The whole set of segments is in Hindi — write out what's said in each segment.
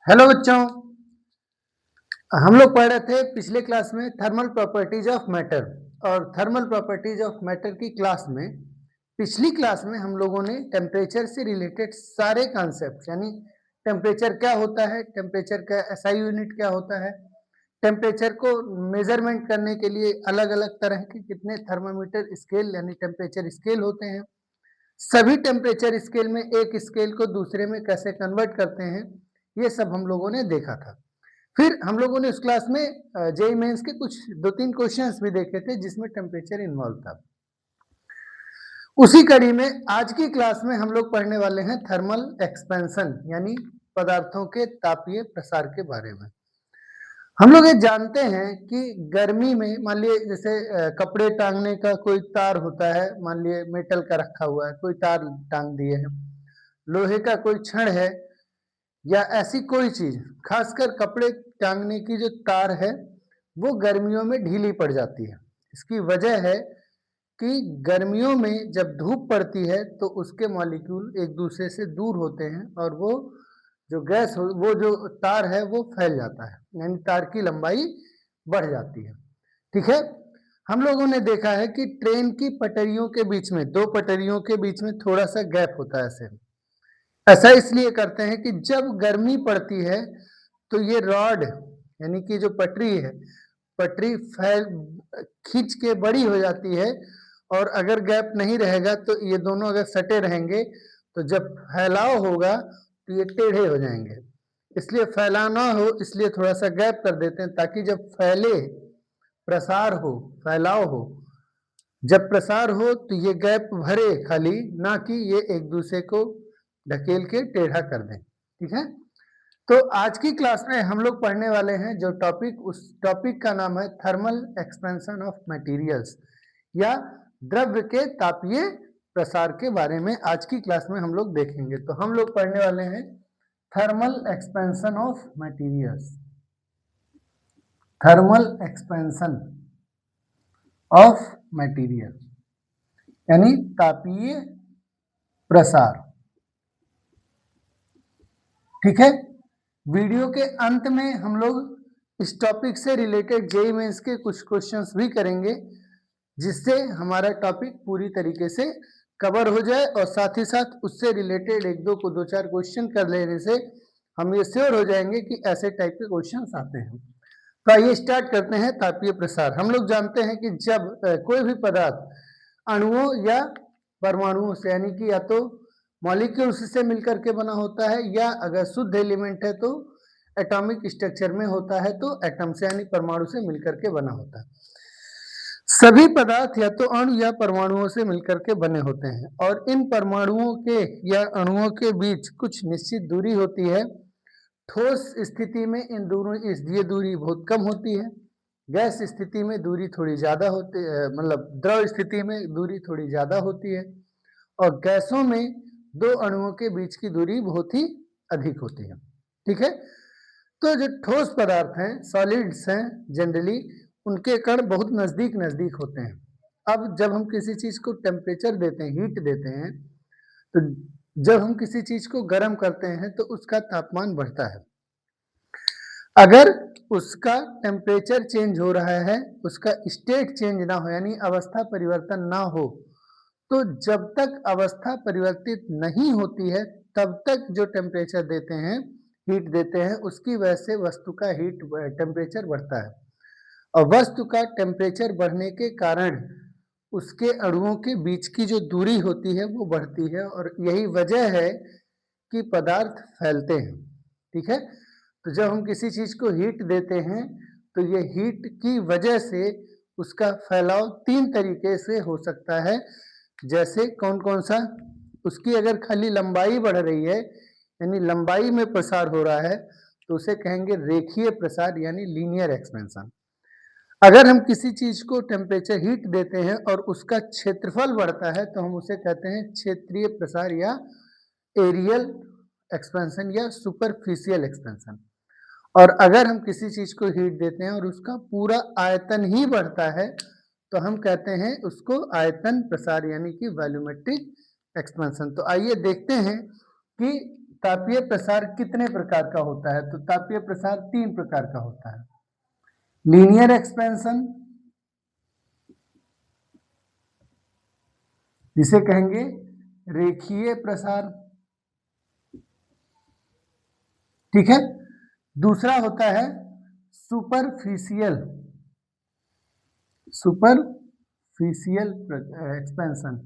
हेलो बच्चों। हम लोग पढ़ रहे थे पिछले क्लास में थर्मल प्रॉपर्टीज ऑफ मैटर। और थर्मल प्रॉपर्टीज ऑफ मैटर की क्लास में पिछली क्लास में हम लोगों ने टेम्परेचर से रिलेटेड सारे कॉन्सेप्ट यानी टेम्परेचर क्या होता है, टेम्परेचर का एसआई यूनिट क्या होता है, टेम्परेचर को मेजरमेंट करने के लिए अलग अलग तरह के कितने थर्मामीटर स्केल यानी टेम्परेचर स्केल होते हैं, सभी टेम्परेचर स्केल में एक स्केल को दूसरे में कैसे कन्वर्ट करते हैं, ये सब हम लोगों ने देखा था। फिर हम लोगों ने उस क्लास में जेईई मेंस के कुछ 2-3 क्वेश्चंस भी देखे थे जिसमें टेम्परेचर इन्वॉल्व था। उसी कड़ी में आज की क्लास में हम लोग पढ़ने वाले हैं थर्मल एक्सपेंशन यानी पदार्थों के तापीय प्रसार के बारे में। हम लोग ये जानते हैं कि गर्मी में मान लिए जैसे कपड़े टांगने का कोई तार होता है, मान लिए मेटल का रखा हुआ है, कोई तार टांग दिए हैं, लोहे का कोई छड़ है या ऐसी कोई चीज, खासकर कपड़े टांगने की जो तार है वो गर्मियों में ढीली पड़ जाती है। इसकी वजह है कि गर्मियों में जब धूप पड़ती है तो उसके मॉलिक्यूल एक दूसरे से दूर होते हैं और वो जो गैस हो, वो जो तार है वो फैल जाता है, यानी तार की लंबाई बढ़ जाती है। ठीक है। हम लोगों ने देखा है कि ट्रेन की पटरियों के बीच में, दो पटरियों के बीच में थोड़ा सा गैप होता है। ऐसे ऐसा इसलिए करते हैं कि जब गर्मी पड़ती है तो ये रॉड यानी कि जो पटरी है, पटरी फैल खींच के बड़ी हो जाती है और अगर गैप नहीं रहेगा तो ये दोनों अगर सटे रहेंगे तो जब फैलाव होगा तो ये टेढ़े हो जाएंगे। इसलिए फैलाव ना हो इसलिए थोड़ा सा गैप कर देते हैं ताकि जब फैले, प्रसार हो, फैलाव हो, जब प्रसार हो तो ये गैप भरे खाली, ना कि ये एक दूसरे को ढकेल के टेढ़ा कर दें। ठीक है। तो आज की क्लास में हम लोग पढ़ने वाले हैं जो टॉपिक, उस टॉपिक का नाम है थर्मल एक्सपेंशन ऑफ मटेरियल्स या द्रव्य के तापीय प्रसार के बारे में आज की क्लास में हम लोग देखेंगे। तो हम लोग पढ़ने वाले हैं thermal expansion of materials, thermal expansion of material यानी तापीय प्रसार। ठीक है। वीडियो के अंत में हम लोग इस टॉपिक से रिलेटेड जेईई मेंस के कुछ क्वेश्चंस भी करेंगे जिससे हमारा टॉपिक पूरी तरीके से कवर हो जाए और साथ ही साथ उससे रिलेटेड एक दो को दो चार क्वेश्चन कर लेने से हम ये श्योर हो जाएंगे कि ऐसे टाइप के क्वेश्चंस आते हैं। तो आइए स्टार्ट करते हैं तापीय प्रसार। हम लोग जानते हैं कि जब कोई भी पदार्थ अणुओं या परमाणुओं से यानी कि या तो मॉलिक्यूल्स से मिलकर के बना होता है या अगर शुद्ध एलिमेंट है तो एटॉमिक स्ट्रक्चर में होता है तो एटम से यानी परमाणु से मिलकर के बना होता है। सभी पदार्थ या तो अणु या परमाणुओं से मिलकर के बने होते हैं और इन परमाणुओं के या अणुओं के बीच कुछ निश्चित दूरी होती है। ठोस स्थिति में इन दोनों ये दूरी बहुत कम होती है, गैस स्थिति में दूरी थोड़ी ज्यादा होती है, मतलब द्रव स्थिति में दूरी थोड़ी ज्यादा होती है और गैसों में दो अणुओं के बीच की दूरी बहुत ही अधिक होती है। ठीक है। तो जो ठोस पदार्थ हैं, सॉलिड्स हैं, जनरली उनके कण बहुत नजदीक नजदीक होते हैं। अब जब हम किसी चीज को टेम्परेचर देते हैं, हीट देते हैं, तो जब हम किसी चीज को गर्म करते हैं तो उसका तापमान बढ़ता है। अगर उसका टेम्परेचर चेंज हो रहा है, उसका स्टेट चेंज ना हो यानी अवस्था परिवर्तन ना हो, तो जब तक अवस्था परिवर्तित नहीं होती है तब तक जो टेम्परेचर देते हैं, हीट देते हैं, उसकी वजह से वस्तु का हीट टेम्परेचर बढ़ता है और वस्तु का टेम्परेचर बढ़ने के कारण उसके अणुओं के बीच की जो दूरी होती है वो बढ़ती है और यही वजह है कि पदार्थ फैलते हैं। ठीक है। तो जब हम किसी चीज को हीट देते हैं तो ये हीट की वजह से उसका फैलाव तीन तरीके से हो सकता है। जैसे कौन कौन सा, उसकी अगर खाली लंबाई बढ़ रही है यानी लंबाई में प्रसार हो रहा है तो उसे कहेंगे रेखीय प्रसार यानी लीनियर एक्सपेंशन। अगर हम किसी चीज को टेम्परेचर हीट देते हैं और उसका क्षेत्रफल बढ़ता है तो हम उसे कहते हैं क्षेत्रीय प्रसार या एरियल एक्सपेंशन या सुपरफिशियल एक्सपेंशन। और अगर हम किसी चीज को हीट देते हैं और उसका पूरा आयतन ही बढ़ता है तो हम कहते हैं उसको आयतन प्रसार यानी कि वॉल्यूमेट्रिक एक्सपेंशन। तो आइए देखते हैं कि तापीय प्रसार कितने प्रकार का होता है? तो तापीय प्रसार 3 प्रकार का होता है। लीनियर एक्सपेंशन, जिसे कहेंगे रेखीय प्रसार, ठीक है। दूसरा होता है सुपरफिशियल एक्सपेंशन,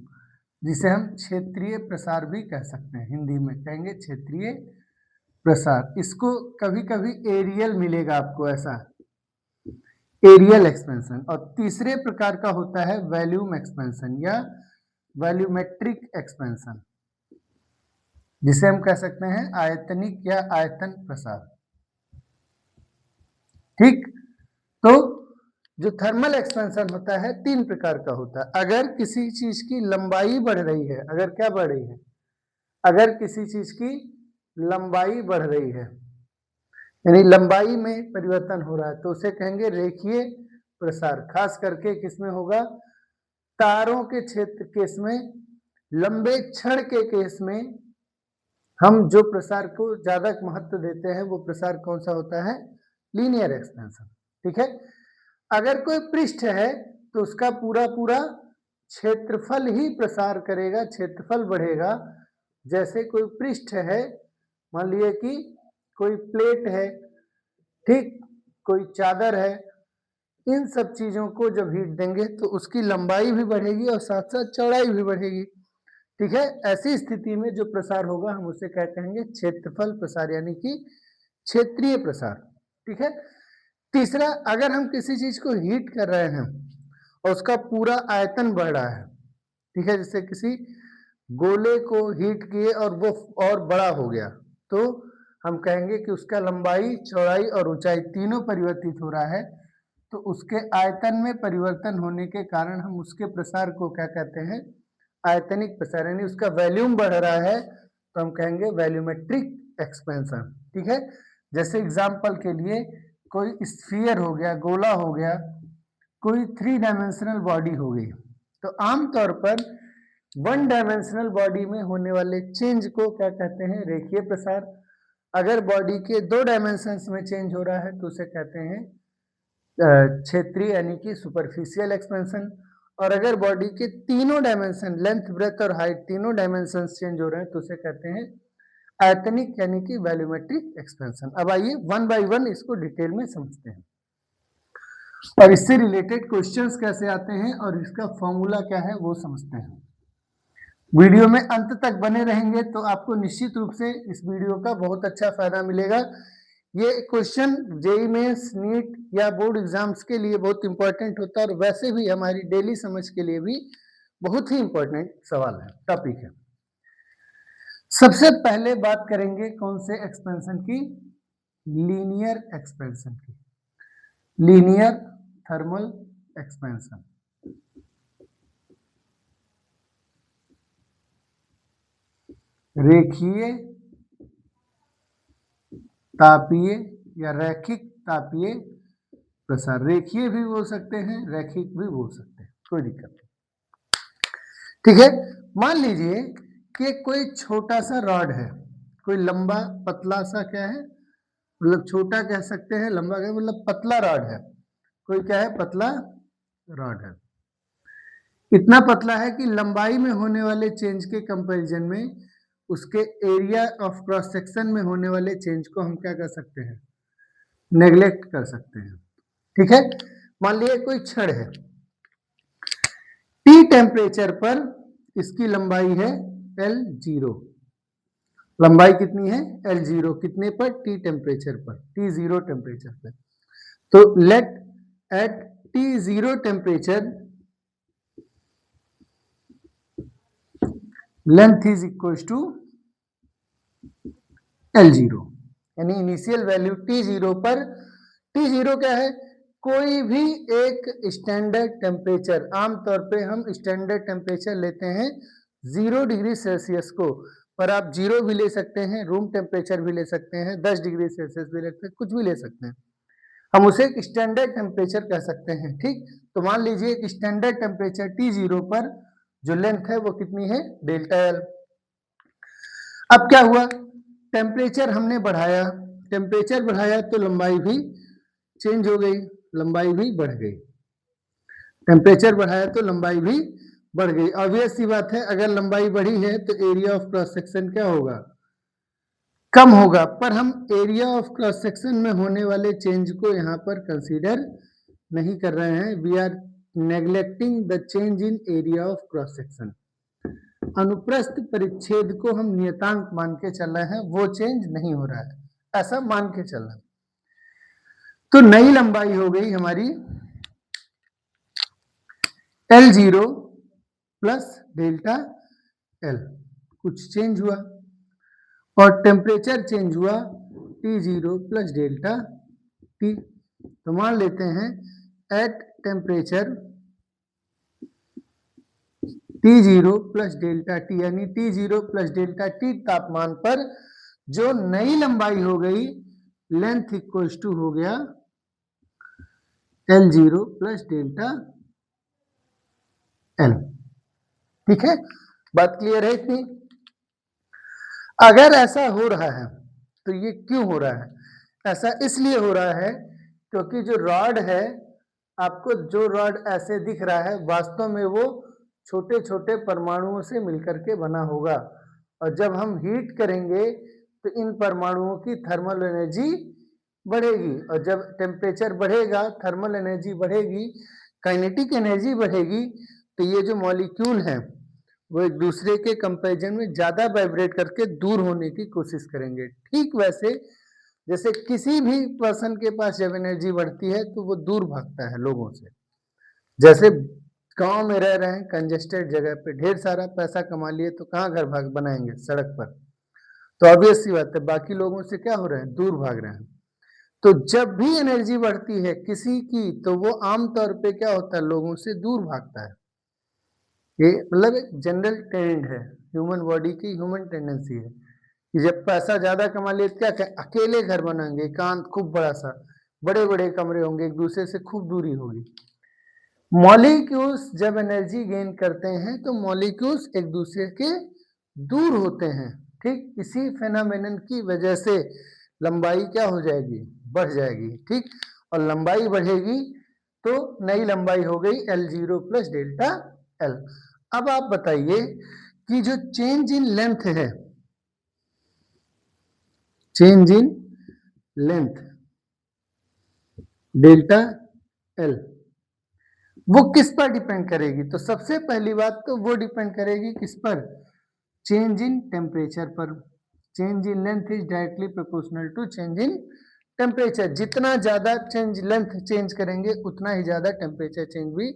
जिसे हम क्षेत्रीय प्रसार भी कह सकते हैं, हिंदी में कहेंगे क्षेत्रीय प्रसार। इसको कभी कभी एरियल मिलेगा आपको, ऐसा एरियल एक्सपेंशन। और तीसरे प्रकार का होता है वॉल्यूम एक्सपेंशन या वॉल्यूमेट्रिक एक्सपेंशन, जिसे हम कह सकते हैं आयतनिक या आयतन प्रसार, ठीक। तो जो थर्मल एक्सपेंशन होता है 3 प्रकार का होता है। अगर किसी चीज की लंबाई बढ़ रही है, अगर क्या बढ़ रही है, अगर किसी चीज की लंबाई बढ़ रही है, यानी लंबाई में परिवर्तन हो रहा है, तो उसे कहेंगे रेखीय प्रसार। खास करके किसमें होगा? तारों के क्षेत्र केस में, लंबे क्षण के केस में हम जो प्रसार को ज्यादा महत्व देते हैं वो प्रसार कौन सा होता है? लीनियर एक्सपेंशन, ठीक है। अगर कोई पृष्ठ है तो उसका पूरा पूरा क्षेत्रफल ही प्रसार करेगा, क्षेत्रफल बढ़ेगा। जैसे कोई पृष्ठ है, मान लिए कि कोई प्लेट है, ठीक, कोई चादर है, इन सब चीजों को जब हीट देंगे तो उसकी लंबाई भी बढ़ेगी और साथ साथ चौड़ाई भी बढ़ेगी, ठीक है। ऐसी स्थिति में जो प्रसार होगा हम उसे क्या कहेंगे? क्षेत्रफल प्रसार, यानी कि क्षेत्रीय प्रसार, ठीक है। तीसरा, अगर हम किसी चीज को हीट कर रहे हैं और उसका पूरा आयतन बढ़ रहा है, ठीक है, जैसे किसी गोले को हीट किए और वो और बड़ा हो गया, तो हम कहेंगे कि उसका लंबाई, चौड़ाई और ऊंचाई तीनों परिवर्तित हो रहा है। तो उसके आयतन में परिवर्तन होने के कारण हम उसके प्रसार को क्या कहते हैं? आयतनिक प्रसार, यानी उसका वॉल्यूम बढ़ रहा है तो हम कहेंगे वॉल्यूमेट्रिक एक्सपेंशन, ठीक है। जैसे एग्जाम्पल के लिए कोई स्फीयर हो गया, गोला हो गया, कोई 3 डायमेंशनल बॉडी हो गई, तो आमतौर पर 1 डायमेंशनल बॉडी में होने वाले चेंज को क्या कहते हैं? रेखीय प्रसार। अगर बॉडी के 2 डायमेंशंस में चेंज हो रहा है तो उसे कहते हैं क्षेत्रीय, यानी कि सुपरफिशियल एक्सपेंशन। और अगर बॉडी के तीनों डायमेंशन, लेंथ, ब्रेथ और हाइट, तीनों डायमेंशन चेंज हो रहे हैं तो उसे कहते हैं आयतनिक, यानी कि वॉल्यूमेट्रिक एक्सपेंशन। अब आइए 1 बाय 1 इसको डिटेल में समझते हैं और इससे रिलेटेड क्वेश्चंस कैसे आते हैं और इसका फॉर्मूला क्या है वो समझते हैं। वीडियो में अंत तक बने रहेंगे तो आपको निश्चित रूप से इस वीडियो का बहुत अच्छा फायदा मिलेगा। ये क्वेश्चन जेईई मेंस, नीट या बोर्ड एग्जाम्स के लिए बहुत इंपॉर्टेंट होता है और वैसे भी हमारी डेली समझ के लिए भी बहुत ही इंपॉर्टेंट सवाल है, टॉपिक है। सबसे पहले बात करेंगे कौन से एक्सपेंशन की? लीनियर एक्सपेंशन की, लीनियर थर्मल एक्सपेंशन। रेखीय तापीय या रैखिक तापीय प्रसार। रेखीय भी बोल सकते हैं, रैखिक भी बोल सकते हैं, कोई दिक्कत नहीं, ठीक है। मान लीजिए कि कोई छोटा सा रॉड है, कोई लंबा पतला सा, क्या है, मतलब छोटा कह सकते हैं, लंबा कह मतलब पतला रॉड है। कोई क्या है? पतला रॉड है। इतना पतला है कि लंबाई में होने वाले चेंज के कंपैरिजन में उसके एरिया ऑफ क्रॉस सेक्शन में होने वाले चेंज को हम क्या कर सकते हैं? नेग्लेक्ट कर सकते हैं, ठीक है। मान लीजिए कोई छड़ है, टी टेम्परेचर पर इसकी लंबाई है L0। लंबाई कितनी है? L0। कितने पर? टी टेम्परेचर पर, T0 टेम्परेचर पर। तो let at T0 temperature length is equal to L0, यानी इनिशियल वैल्यू T0 पर। T0 क्या है? कोई भी एक स्टैंडर्ड टेम्परेचर, आमतौर पे हम स्टैंडर्ड टेम्परेचर लेते हैं 0 डिग्री सेल्सियस को, पर आप 0 भी ले सकते हैं, रूम टेम्परेचर भी ले सकते हैं, 10 डिग्री सेल्सियस भी ले सकते हैं, कुछ भी ले सकते हैं। हम उसे एक स्टैंडर्ड टेम्परेचर कह सकते हैं, ठीक। तो मान लीजिए एक स्टैंडर्ड टेम्परेचर T0 पर जो लेंथ है वो कितनी है? Delta L। अब क्या हुआ? टेम्परेचर हमने बढ़ाया, टेम्परेचर बढ़ाया तो लंबाई भी चेंज हो गई, लंबाई भी बढ़ गई। टेम्परेचर बढ़ाया तो लंबाई भी बढ़ गई। ऑब्वियस सी बात है, अगर लंबाई बढ़ी है तो एरिया ऑफ क्रॉस सेक्शन क्या होगा, कम होगा। पर हम एरिया ऑफ क्रॉस सेक्शन में होने वाले चेंज को यहाँ पर कंसीडर नहीं कर रहे हैं। We are neglecting the change in area of cross section. अनुप्रस्थ परिच्छेद को हम नियतांक मान के चल रहे हैं, वो चेंज नहीं हो रहा है, ऐसा मान के चल रहे हैं। तो नई लंबाई हो गई हमारी L0 प्लस डेल्टा L, कुछ चेंज हुआ, और टेम्परेचर चेंज हुआ T0 प्लस डेल्टा T। तो मान लेते हैं at temperature T0 plus delta T, यानी T0 प्लस डेल्टा T तापमान पर जो नई लंबाई हो गई, लेंथ इक्वल्स टू हो गया L0 प्लस डेल्टा L। ठीक है, बात क्लियर है इतनी? अगर ऐसा हो रहा है तो ये क्यों हो रहा है? ऐसा इसलिए हो रहा है क्योंकि जो रॉड है, आपको जो रॉड ऐसे दिख रहा है, वास्तव में वो छोटे छोटे परमाणुओं से मिलकर के बना होगा, और जब हम हीट करेंगे तो इन परमाणुओं की थर्मल एनर्जी बढ़ेगी, और जब टेम्परेचर बढ़ेगा थर्मल एनर्जी बढ़ेगी, काइनेटिक एनर्जी बढ़ेगी, तो ये जो मॉलिक्यूल हैं वो एक दूसरे के कंपैरिजन में ज्यादा वाइब्रेट करके दूर होने की कोशिश करेंगे। ठीक वैसे जैसे किसी भी पर्सन के पास जब एनर्जी बढ़ती है तो वो दूर भागता है लोगों से। जैसे गांव में रह रहे हैं, कंजेस्टेड जगह पे ढेर सारा पैसा कमा लिए, तो कहाँ घर भाग बनाएंगे, सड़क पर। तो ऑब्वियस सी बात है, बाकी लोगों से क्या हो रहे हैं, दूर भाग रहे हैं। तो जब भी एनर्जी बढ़ती है किसी की, तो वो आमतौर पे क्या होता है, लोगों से दूर भागता है। ये मतलब एक जनरल ट्रेंड है, ह्यूमन बॉडी की ह्यूमन टेंडेंसी है कि जब पैसा ज्यादा कमा लिए क्या क्या, अकेले घर बनाएंगे, एकांत खूब बड़ा सा, बड़े बड़े कमरे होंगे, एक दूसरे से खूब दूरी होगी। मॉलिक्यूल्स जब एनर्जी गेन करते हैं तो मॉलिक्यूल्स एक दूसरे के दूर होते हैं। ठीक इसी फेनोमेनन की वजह से लंबाई क्या हो जाएगी, बढ़ जाएगी। ठीक, और लंबाई बढ़ेगी तो नई लंबाई हो गई L0 प्लस डेल्टा L। अब आप बताइए कि जो चेंज इन लेंथ है, change in length delta L, वो किस पर डिपेंड करेगी? तो सबसे पहली बात तो वो डिपेंड करेगी किस पर, चेंज इन टेम्परेचर पर। Change in length is directly proportional to change in temperature. जितना ज्यादा चेंज लेंथ चेंज करेंगे उतना ही ज्यादा टेम्परेचर चेंज भी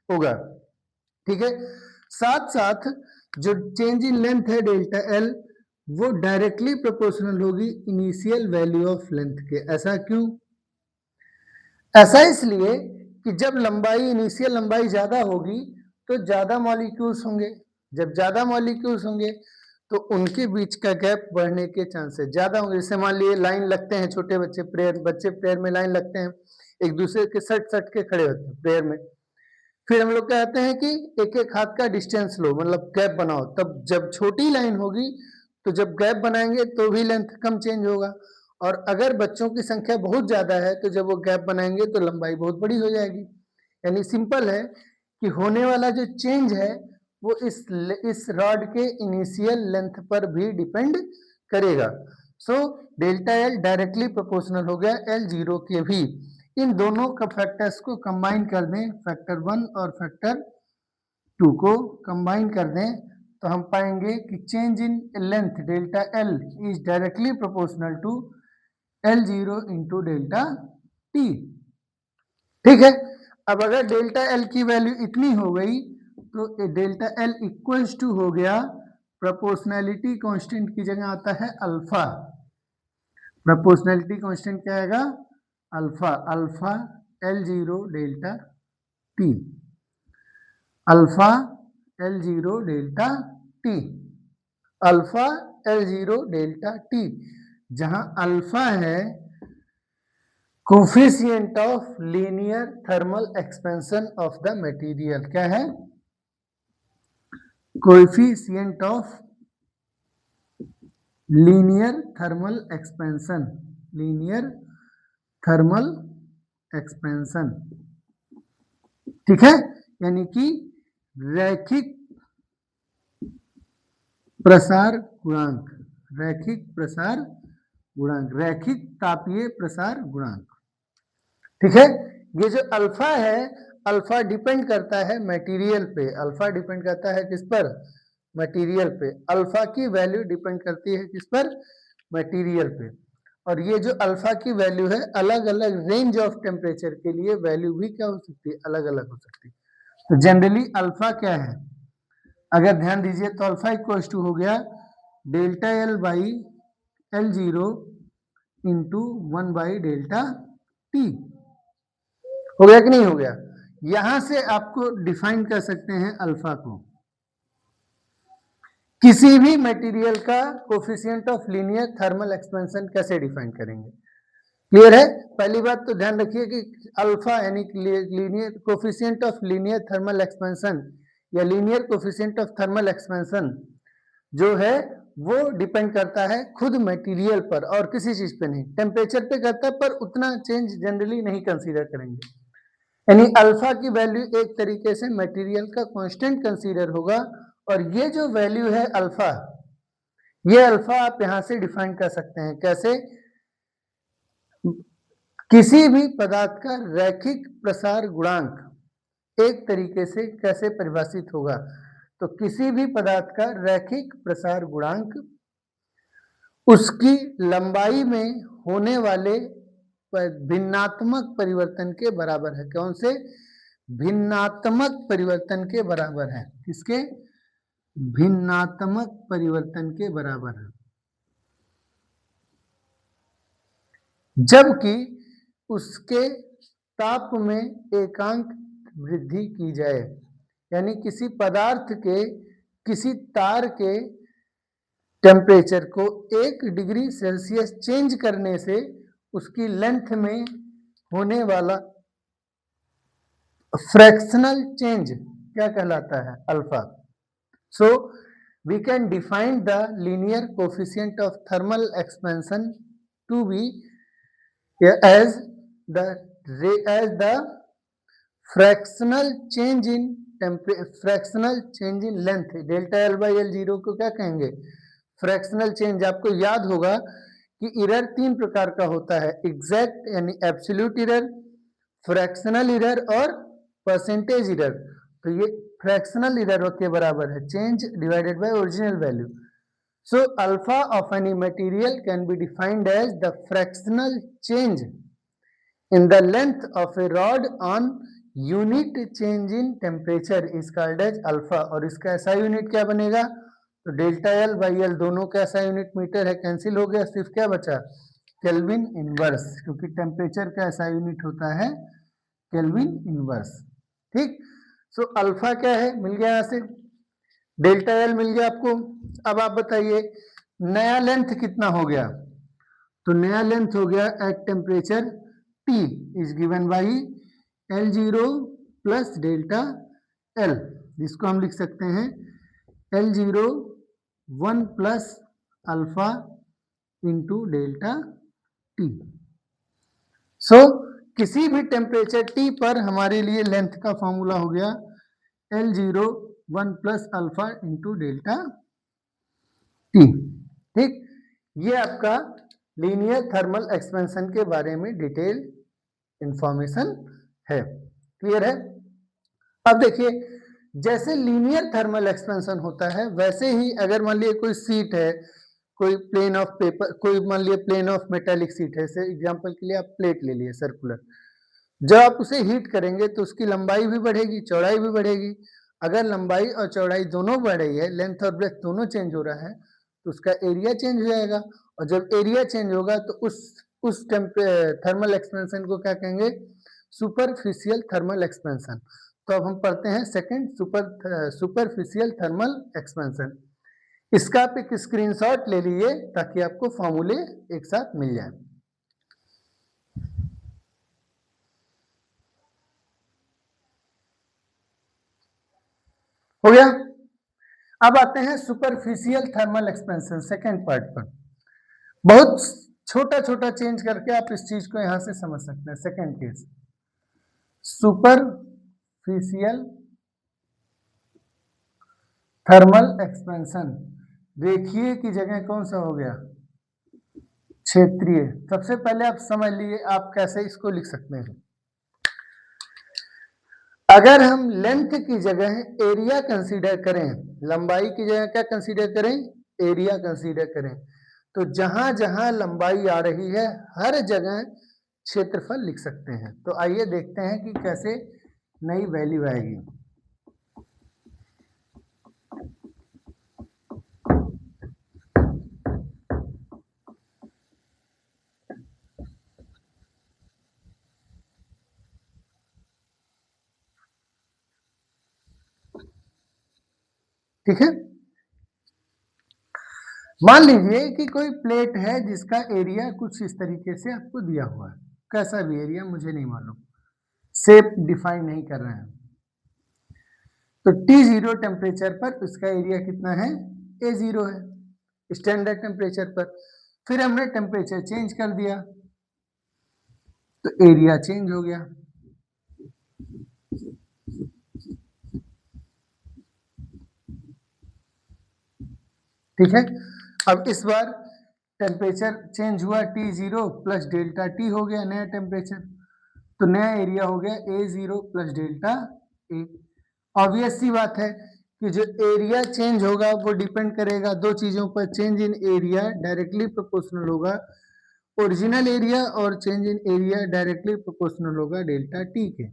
होगा। ठीक है, साथ साथ जो चेंज इन लेंथ है डेल्टा L, वो डायरेक्टली प्रोपोर्शनल होगी इनिशियल वैल्यू ऑफ लेंथ के। ऐसा क्यों? ऐसा इसलिए कि जब लंबाई, इनिशियल लंबाई ज्यादा होगी तो ज्यादा मॉलिक्यूल्स होंगे, जब ज्यादा मॉलिक्यूल्स होंगे तो उनके बीच का गैप बढ़ने के चांसेस ज्यादा होंगे। जैसे मान लिए लाइन लगते हैं, छोटे बच्चे प्रेयर में लाइन लगते हैं, एक दूसरे के सट सट के खड़े होते हैं प्रेयर में। फिर हम लोग कहते हैं कि एक एक हाथ का डिस्टेंस लो, मतलब गैप बनाओ। तब जब छोटी लाइन होगी तो जब गैप बनाएंगे तो भी लेंथ कम चेंज होगा, और अगर बच्चों की संख्या बहुत ज्यादा है तो जब वो गैप बनाएंगे तो लंबाई बहुत बड़ी हो जाएगी। यानी सिंपल है कि होने वाला जो चेंज है वो इस रॉड के इनिशियल लेंथ पर भी डिपेंड करेगा। So delta L directly proportional हो गया L0 के भी। इन दोनों का फैक्टर्स को कंबाइन कर दें, फैक्टर 1 और फैक्टर 2 को कंबाइन कर दें, तो हम पाएंगे कि change in length delta L is directly proportional to L0 into delta T। ठीक है, अब अगर डेल्टा L की वैल्यू इतनी हो गई तो डेल्टा L इक्वल्स टू हो गया, प्रोपोर्शनैलिटी कांस्टेंट की जगह आता है अल्फा। प्रोपोर्शनैलिटी कांस्टेंट क्या आएगा, alpha. Alpha L0 delta T, alpha L0 delta T, alpha L0 delta T, जहां अल्फा है coefficient of linear thermal expansion of the material. क्या है, coefficient of linear thermal expansion, linear thermal expansion, ठीक है, यानी कि रैखिक प्रसार गुणांक, रैखिक प्रसार गुणांक, रैखिक तापीय प्रसार गुणांक, ठीक है। ये जो अल्फा है, अल्फा डिपेंड करता है मटेरियल पे, अल्फा डिपेंड करता है किस पर, मटेरियल पे, अल्फा की वैल्यू डिपेंड करती है किस पर, मटेरियल पे। और ये जो अल्फा की वैल्यू है, अलग अलग रेंज ऑफ टेम्परेचर के लिए वैल्यू भी क्या हो सकती है, अलग अलग हो सकती है। तो जनरली अल्फा क्या है, अगर ध्यान दीजिए तो अल्फा इक्वल्स टू हो गया delta L by L zero into 1 by delta T, हो गया कि नहीं हो गया। यहां से आपको डिफाइन कर सकते हैं अल्फा को, किसी भी मटेरियल का coefficient of linear thermal expansion कैसे डिफाइन करेंगे, क्लियर है। पहली बात तो ध्यान रखिए कि अल्फा यानी linear coefficient of linear thermal expansion या linear coefficient of thermal expansion जो है वो डिपेंड करता है खुद मटेरियल पर और किसी चीज पे नहीं, टेम्परेचर पे करता है पर उतना चेंज जनरली नहीं कंसीडर करेंगे। यानी अल्फा की वैल्यू एक तरीके से मटेरियल का कांस्टेंट कंसीडर होगा, और ये जो वैल्यू है अल्फा, ये अल्फा आप यहां से डिफाइन कर सकते हैं कैसे, किसी भी पदार्थ का रैखिक प्रसार गुणांक एक तरीके से कैसे परिभाषित होगा, तो किसी भी पदार्थ का रैखिक प्रसार गुणांक उसकी लंबाई में होने वाले भिन्नात्मक परिवर्तन के बराबर है। कौन से, भिन्नात्मक परिवर्तन के बराबर है, किसके, भिन्नात्मक परिवर्तन के बराबर है। जबकि उसके ताप में एकांक वृद्धि की जाए, यानी किसी पदार्थ के, किसी तार के टेम्परेचर को 1 डिग्री सेल्सियस चेंज करने से उसकी लेंथ में होने वाला फ्रैक्शनल चेंज क्या कहलाता है, alpha. So we can define the linear coefficient of thermal expansion to be as the fractional change in fractional change in length, delta L by L zero को क्या कहेंगे, फ्रैक्शनल चेंज। आपको याद होगा कि इरर 3 प्रकार का होता है, एग्जैक्ट यानी एब्सोल्यूट इरर, फ्रैक्शनल इरर और परसेंटेज इरर। तो ये फ्रैक्शनल इरर के बराबर है change divided by original value. So alpha of any material can be defined as the fractional change in the length of a rod on unit change in temperature is called as alpha। और इसका ऐसा यूनिट क्या बनेगा, तो डेल्टा एल बाई एल दोनों का ऐसा यूनिट मीटर है, कैंसिल हो गया, सिर्फ क्या बचा, केल्विन इनवर्स, क्योंकि टेम्परेचर का ऐसा यूनिट होता है केल्विन इनवर्स, ठीक। सो अल्फा क्या है, मिल गया यहाँ से, डेल्टा एल मिल गया आपको। अब आप बताइए नया लेंथ कितना हो गया, तो नया लेंथ हो गया at temperature T is given by L zero plus delta L, जिसको हम लिख सकते हैं L zero 1 plus alpha into delta T. So किसी भी टेम्परेचर T पर हमारे लिए लेंथ का फॉर्मूला हो गया L zero 1 plus alpha into delta T, ठीक। ये आपका लीनियर थर्मल एक्सपेंशन के बारे में डिटेल इंफॉर्मेशन है, क्लियर है। अब देखिए जैसे लीनियर थर्मल एक्सपेंशन होता है वैसे ही अगर मान लिया कोई सीट है, कोई प्लेन ऑफ पेपर, कोई मान लिया प्लेन ऑफ मेटालिक सीट है, जैसे एग्जांपल के लिए आप प्लेट ले लिए सर्कुलर, जब आप उसे हीट करेंगे तो उसकी लंबाई भी बढ़ेगी, चौड़ाई भी बढ़ेगी। अगर लंबाई और चौड़ाई दोनों बढ़ रही है, लेंथ और ब्रेथ दोनों चेंज हो रहा है, तो उसका एरिया चेंज हो जाएगा, और जब एरिया चेंज होगा तो उस थर्मल एक्सपेंशन को क्या कहेंगे, सुपरफिशियल थर्मल एक्सपेंशन। तो अब हम पढ़ते हैं सेकंड सुपरफिशियल थर्मल एक्सपेंशन। इसका आप एक स्क्रीनशॉट ले लीजिए ताकि आपको फॉर्मूले एक साथ मिल जाए। हो गया। अब आते हैं superficial thermal expansion second part पर। बहुत छोटा छोटा चेंज करके आप इस चीज को यहां से समझ सकते हैं। Second case, superficial thermal expansion, रेखीय की जगह कौन सा हो गया, क्षेत्रीय। सबसे पहले आप समझ लिए आप कैसे इसको लिख सकते हैं। अगर हम लेंथ की जगह एरिया कंसीडर करें, लंबाई की जगह क्या कंसीडर करें, एरिया कंसीडर करें, तो जहां जहां लंबाई आ रही है हर जगह क्षेत्रफल लिख सकते हैं। तो आइए देखते हैं कि कैसे नई वैल्यू आएगी। ठीक है, मान लीजिए कि कोई प्लेट है जिसका एरिया कुछ इस तरीके से आपको दिया हुआ है, कैसा भी एरिया मुझे नहीं मालूम, शेप डिफाइन नहीं कर रहे हैं। तो T0 टेम्परेचर पर उसका एरिया कितना है, A0 है स्टैंडर्ड टेम्परेचर पर। फिर हमने टेम्परेचर चेंज कर दिया तो एरिया चेंज हो गया। ठीक है, अब इस बार टेम्परेचर चेंज हुआ, T0 प्लस डेल्टा T हो गया नया टेम्परेचर, तो नया एरिया हो गया A0 plus delta A। Obvious सी बात है कि जो एरिया चेंज होगा वो डिपेंड करेगा दो चीजों पर, change in area directly proportional होगा ओरिजिनल एरिया, और change in area directly proportional होगा डेल्टा T के।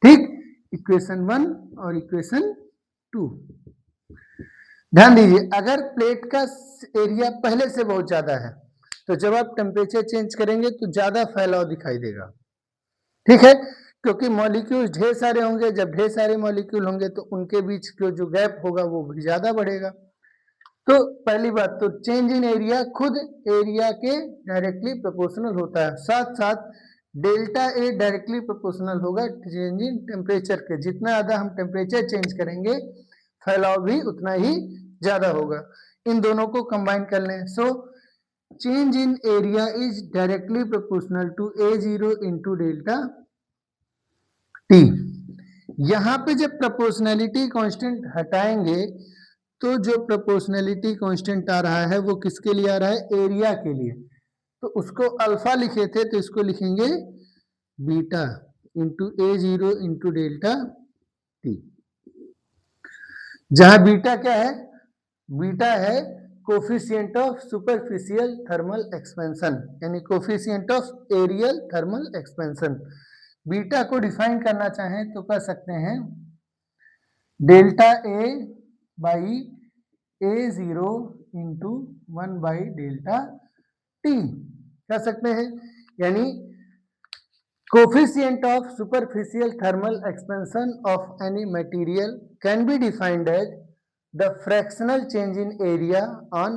ठीक, इक्वेशन 1 और इक्वेशन 2। ध्यान दीजिए, अगर प्लेट का एरिया पहले से बहुत ज्यादा है तो जब आप टेम्परेचर चेंज करेंगे तो ज्यादा फैलाव दिखाई देगा। ठीक है, क्योंकि मॉलिक्यूल ढेर सारे होंगे, जब ढेर सारे मॉलिक्यूल होंगे तो उनके बीच जो गैप होगा वो भी ज्यादा बढ़ेगा। तो पहली बात तो चेंज इन एरिया खुद एरिया के डायरेक्टली प्रोपोर्शनल होता है, साथ साथ डेल्टा ए डायरेक्टली प्रोपोर्शनल होगा चेंज इन टेम्परेचर के। जितना ज्यादा हम टेम्परेचर चेंज करेंगे फैलाव भी उतना ही ज्यादा होगा। इन दोनों को कंबाइन कर लें, so change in area is directly proportional to A0 into delta T। यहां पे जब प्रोपोर्शनैलिटी कांस्टेंट हटाएंगे तो जो प्रोपोर्शनैलिटी कांस्टेंट आ रहा है वो किसके लिए आ रहा है, एरिया के लिए। तो उसको अल्फा लिखे थे तो इसको लिखेंगे beta into A0 into delta T। जहां बीटा क्या है, बीटा है coefficient of superficial thermal expansion, यानी coefficient of areal thermal expansion. Beta को डिफाइन करना चाहें तो कर सकते हैं delta A by A0 into 1 by delta T कर सकते हैं। यानी coefficient of superficial thermal expansion of any material can be defined as the fractional change in area on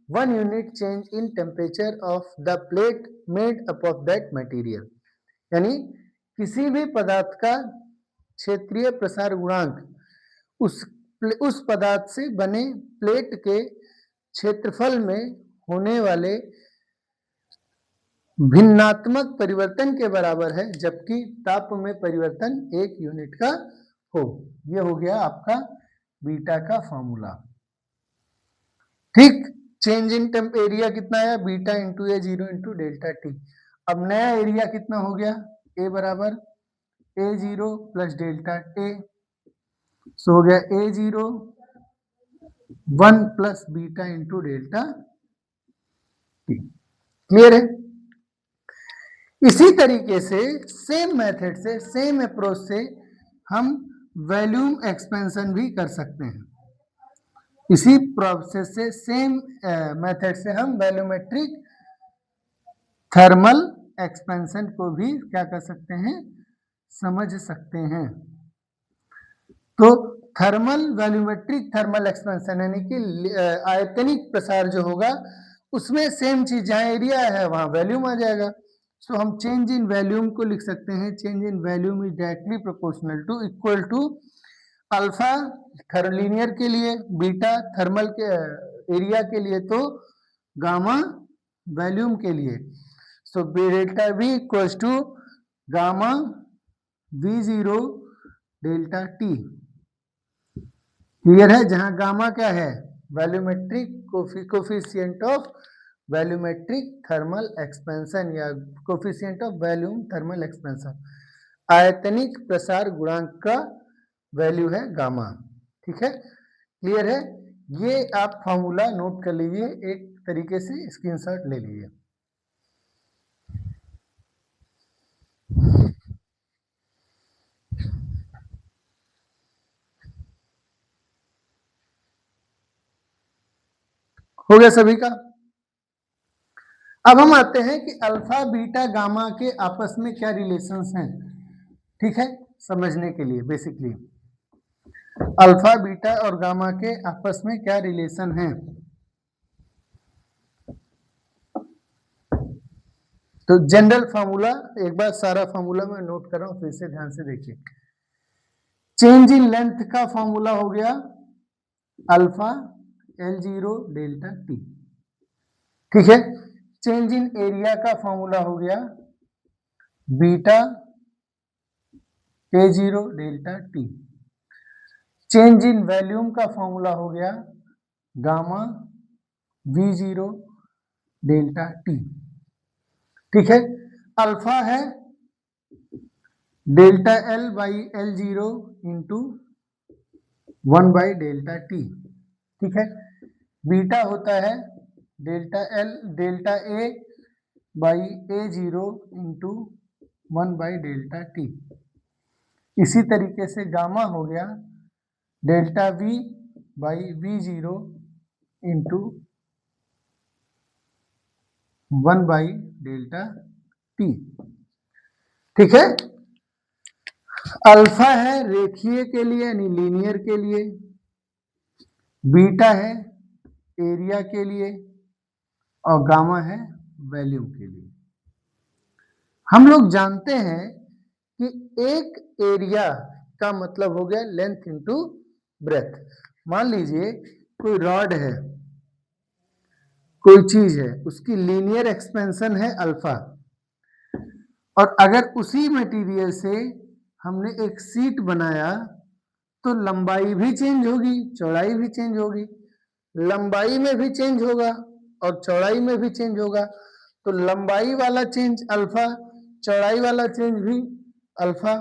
1 unit change in temperature of the plate made up of that material। यानी किसी भी पदार्थ का क्षेत्रीय प्रसार गुणांक उस पदार्थ से बने प्लेट के क्षेत्रफल में होने वाले भिन्नात्मक परिवर्तन के बराबर है, जबकि ताप में परिवर्तन 1 यूनिट का हो। यह हो गया आपका बीटा का फॉर्मूला। ठीक, चेंज इन टेम्प एरिया कितना आया, beta into A0 into delta T। अब नया एरिया कितना हो गया, A बराबर A0 प्लस डेल्टा A, सो हो गया A0 1 plus beta into delta T। Clear है। इसी तरीके से सेम मेथड से, सेम अप्रोच से हम वॉल्यूम एक्सपेंशन भी कर सकते हैं। इसी प्रोसेस से, सेम मेथड से हम वॉल्यूमेट्रिक थर्मल एक्सपेंशन को भी क्या कर सकते हैं, समझ सकते हैं। तो थर्मल वॉल्यूमेट्रिक थर्मल एक्सपेंशन यानी कि आयतनिक प्रसार जो होगा उसमें सेम चीज, जहां एरिया है वहां वॉल्यूम आ जाएगा। सो हम चेंज इन वॉल्यूम को लिख सकते हैं, change in volume is directly proportional to equal to alpha linear के लिए, बीटा थर्मल के एरिया के लिए तो गामा वॉल्यूम के लिए। So delta V equals to gamma V0 delta T. Clear है? जहां गामा क्या है? Volumetric coefficient of volumetric thermal expansion या coefficient of volume thermal expansion, आयतनिक प्रसार गुणांक का वैल्यू है गामा। ठीक है, क्लियर है? ये आप फॉर्मूला नोट कर लीजिए, एक तरीके से स्क्रीनशॉट ले लीजिए। हो गया सभी का? अब हम आते हैं कि अल्फा बीटा गामा के आपस में क्या रिलेशंस हैं। ठीक है, समझने के लिए बेसिकली अल्फा बीटा और गामा के आपस में क्या रिलेशन है। तो जनरल फार्मूला, एक बार सारा फार्मूला मैं नोट कर रहा हूं, फिर से ध्यान से देखिए। चेंज इन लेंथ का फार्मूला हो गया अल्फा L0 डेल्टा टी। ठीक है, चेंज इन एरिया का फॉर्मूला हो गया beta A0 delta T. Change in volume का फॉर्मूला हो गया गामा V0 डेल्टा टी। ठीक है, अल्फा है delta L by L0 into 1 by delta T. ठीक है, बीटा होता है delta A by A0 into 1 by delta T. इसी तरीके से गामा हो गया delta V by V0 into 1 by delta T. ठीक है, अल्फा है रेखीय के लिए यानी लीनियर के लिए, बीटा है एरिया के लिए और गामा है वॉल्यूम के लिए। हम लोग जानते हैं कि एक एरिया का मतलब हो गया लेंथ इंटू ब्रेथ। मान लीजिए कोई रॉड है, कोई चीज है, उसकी लीनियर एक्सपेंशन है अल्फा, और अगर उसी मटेरियल से हमने एक सीट बनाया तो लंबाई भी चेंज होगी, चौड़ाई भी चेंज होगी, लंबाई में भी चेंज होगा और चौड़ाई में भी चेंज होगा। तो लंबाई वाला चेंज अल्फा, चौड़ाई वाला चेंज भी अल्फा।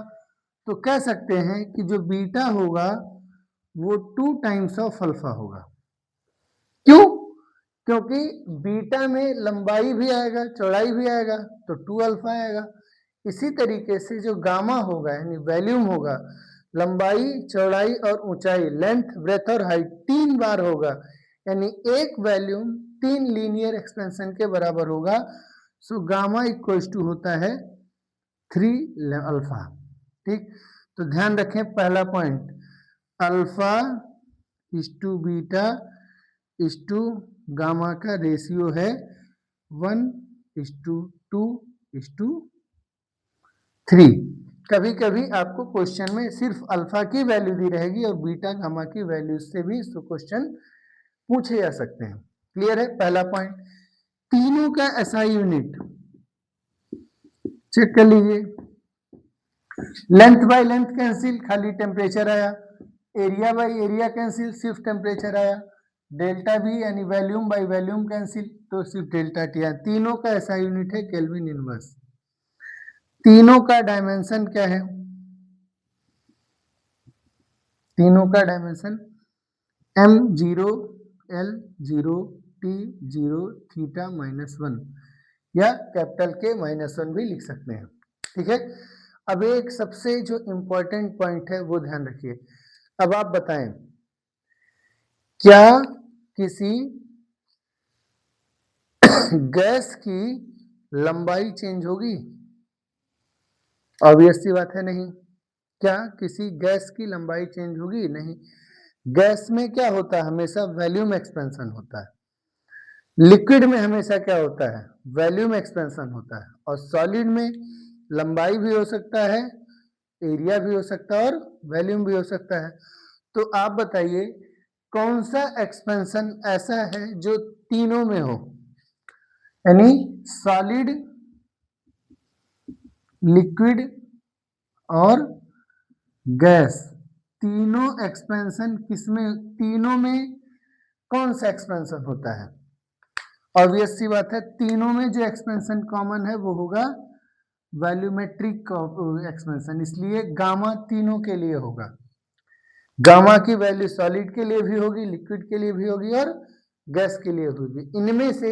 तो कह सकते हैं कि जो बीटा होगा वो 2 टाइम्स ऑफ अल्फा होगा। क्यों? क्योंकि बीटा में लंबाई भी आएगा चौड़ाई भी आएगा तो 2 अल्फा आएगा। इसी तरीके से जो गामा होगा यानी वॉल्यूम होगा, लंबाई चौड़ाई और ऊंचाई, लेंथ ब्रेथ और हाइट 3 बार होगा, यानी एक वॉल्यूम 3 लीनियर एक्सपेंशन के बराबर होगा। सो गामा इक्वल्स टू होता है 3 अल्फा। ठीक, तो ध्यान रखें पहला point, alpha is to beta is to gamma का रेशियो है 1:2:3। कभी कभी आपको क्वेश्चन में सिर्फ अल्फा की वैल्यू दी रहेगी और बीटा गामा की वैल्यू से भी क्वेश्चन पूछे जा सकते हैं। क्लियर है? पहला पॉइंट। तीनों का एसआई यूनिट चेक कर लीजिए, लेंथ बाय लेंथ कैंसिल, खाली टेम्परेचर आया, एरिया बाय एरिया कैंसिल, सिर्फ टेम्परेचर आया, डेल्टा वी यानी वॉल्यूम बाय वॉल्यूम कैंसिल, तो सिर्फ डेल्टा टी आया। तीनों का ऐसा यूनिट है केल्विन इनवर्स। तीनों का डायमेंशन क्या है? तीनों का dimension m0 l0 t0 theta -1 या कैपिटल K -1 भी लिख सकते हैं। ठीक है, अब एक सबसे जो इंपॉर्टेंट पॉइंट है वो ध्यान रखिए। अब आप बताएं, क्या किसी गैस की लंबाई चेंज होगी? ऑब्वियस सी बात है नहीं। क्या किसी गैस की लंबाई चेंज होगी? नहीं। गैस में क्या होता है? हमेशा वॉल्यूम एक्सपेंशन होता है। लिक्विड में हमेशा क्या होता है? वॉल्यूम एक्सपेंशन होता है। और सॉलिड में लंबाई भी हो सकता है, एरिया भी हो सकता है और वॉल्यूम भी हो सकता है। तो आप बताइए कौन सा एक्सपेंशन ऐसा है जो तीनों में हो? यानी सॉलिड, लिक्विड और गैस तीनों एक्सपेंशन किसमें, तीनों में कौन सा एक्सपेंशन होता है? ऑब्वियस सी बात है, तीनों में जो एक्सपेंशन कॉमन है वो होगा वॉल्यूमेट्रिक एक्सपेंशन, इसलिए गामा तीनों के लिए होगा। गामा की वैल्यू सॉलिड के लिए भी होगी, लिक्विड के लिए भी होगी और गैस के लिए होगी। इनमें से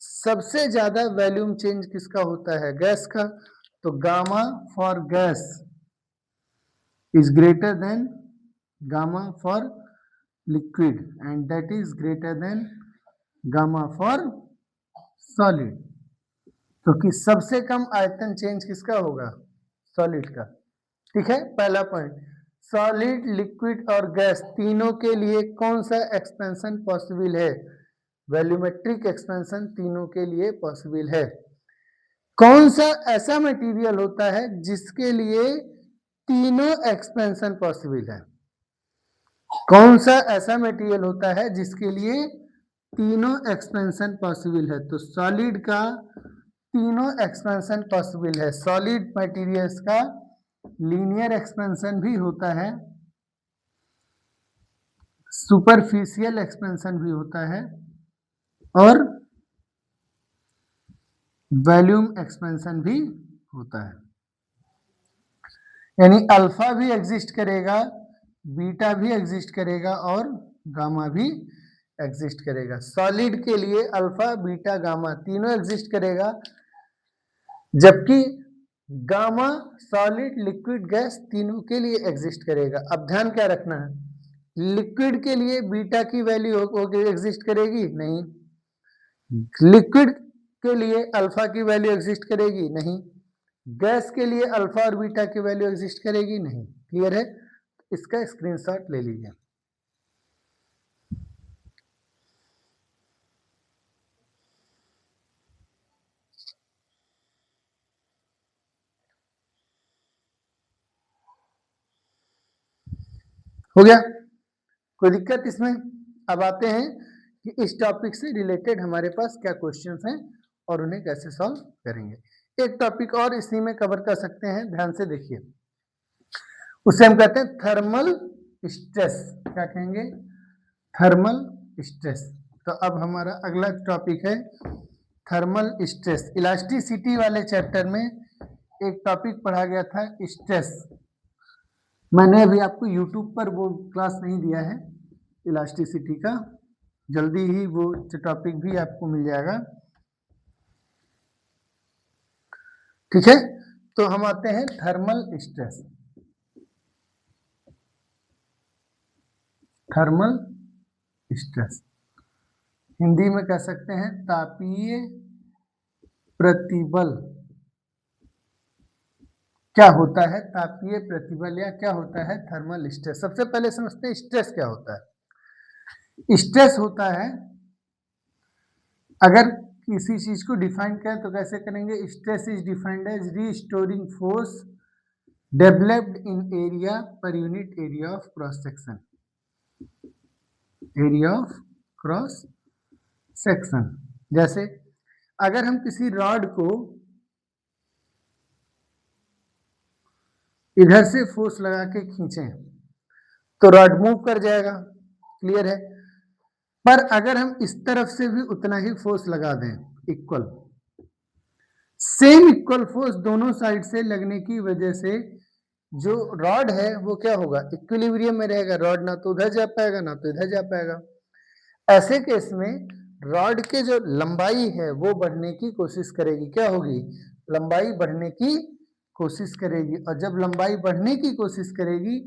सबसे ज्यादा वॉल्यूम चेंज किसका होता है? गैस का। तो gamma for gas is greater than gamma for liquid and that is greater than gamma for solid, क्योंकि सबसे कम आयतन चेंज किसका होगा? सॉलिड का। ठीक है, पहला पॉइंट। सॉलिड, लिक्विड और गैस तीनों के लिए कौन सा एक्सपेंशन पॉसिबल है? वॉल्यूमेट्रिक एक्सपेंशन तीनों के लिए पॉसिबल है। कौन सा ऐसा मटेरियल होता है जिसके लिए तीनों एक्सपेंशन पॉसिबल है? कौन सा ऐसा मटेरियल होता है जिसके लिए तीनों एक्सपेंशन पॉसिबल है? तो सॉलिड का तीनों एक्सपेंशन पॉसिबल है। सॉलिड मटेरियल्स का लीनियर एक्सपेंशन भी होता है, सुपरफिशियल एक्सपेंशन भी होता है और वॉल्यूम एक्सपेंशन भी होता है। यानी अल्फा भी एग्जिस्ट करेगा, बीटा भी एग्जिस्ट करेगा और गामा भी एग्जिस्ट करेगा। सॉलिड के लिए अल्फा, बीटा, गामा तीनों एग्जिस्ट करेगा, जबकि गामा सॉलिड, लिक्विड, गैस तीनों के लिए एग्जिस्ट करेगा। अब ध्यान क्या रखना है, लिक्विड के लिए बीटा की वैल्यू एग्जिस्ट करेगी? नहीं। लिक्विड के लिए अल्फा की वैल्यू एग्जिस्ट करेगी? नहीं। गैस के लिए अल्फा और बीटा की वैल्यू एग्जिस्ट करेगी? नहीं। क्लियर है? इसका स्क्रीनशॉट ले लीजिए। हो गया? कोई दिक्कत इसमें? अब आते हैं कि इस टॉपिक से रिलेटेड हमारे पास क्या क्वेश्चंस हैं और उन्हें कैसे सॉल्व करेंगे। एक टॉपिक और इसी में कवर कर सकते हैं, ध्यान से देखिए। उसे हम कहते हैं थर्मल स्ट्रेस। क्या कहेंगे? Thermal stress. तो अब हमारा अगला टॉपिक है थर्मल स्ट्रेस। इलास्टिसिटी वाले चैप्टर में एक टॉपिक पढ़ा गया था स्ट्रेस। मैंने अभी आपको YouTube पर वो क्लास नहीं दिया है इलास्टिसिटी का, जल्दी ही वो टॉपिक भी आपको मिल जाएगा। ठीक है, तो हम आते हैं thermal stress. Thermal stress Hindi में कह सकते हैं तापीय प्रतिबल। क्या होता है तापीय प्रतिबल या क्या होता है थर्मल स्ट्रेस? सबसे पहले समझते हैं स्ट्रेस क्या होता है। स्ट्रेस होता है, अगर किसी चीज को डिफाइन करें तो कैसे करेंगे? Stress is defined as restoring force developed in area per unit area of cross section. Area of cross section. जैसे अगर हम किसी रॉड को इधर से फोर्स लगा के खींचें तो रॉड मूव कर जाएगा, क्लियर है। पर अगर हम इस तरफ से भी उतना ही फोर्स लगा दें, इक्वल, सेम इक्वल फोर्स दोनों साइड से लगने की वजह से जो रॉड है वो क्या होगा? इक्विलिब्रियम में रहेगा। रॉड ना तो उधर जा पाएगा ना तो इधर जा पाएगा। ऐसे केस में रॉड के जो लंबाई है वो बढ़ने की कोशिश करेगी। क्या होगी? लंबाई बढ़ने की कोशिश करेगी। और जब लंबाई बढ़ने की कोशिश करेगी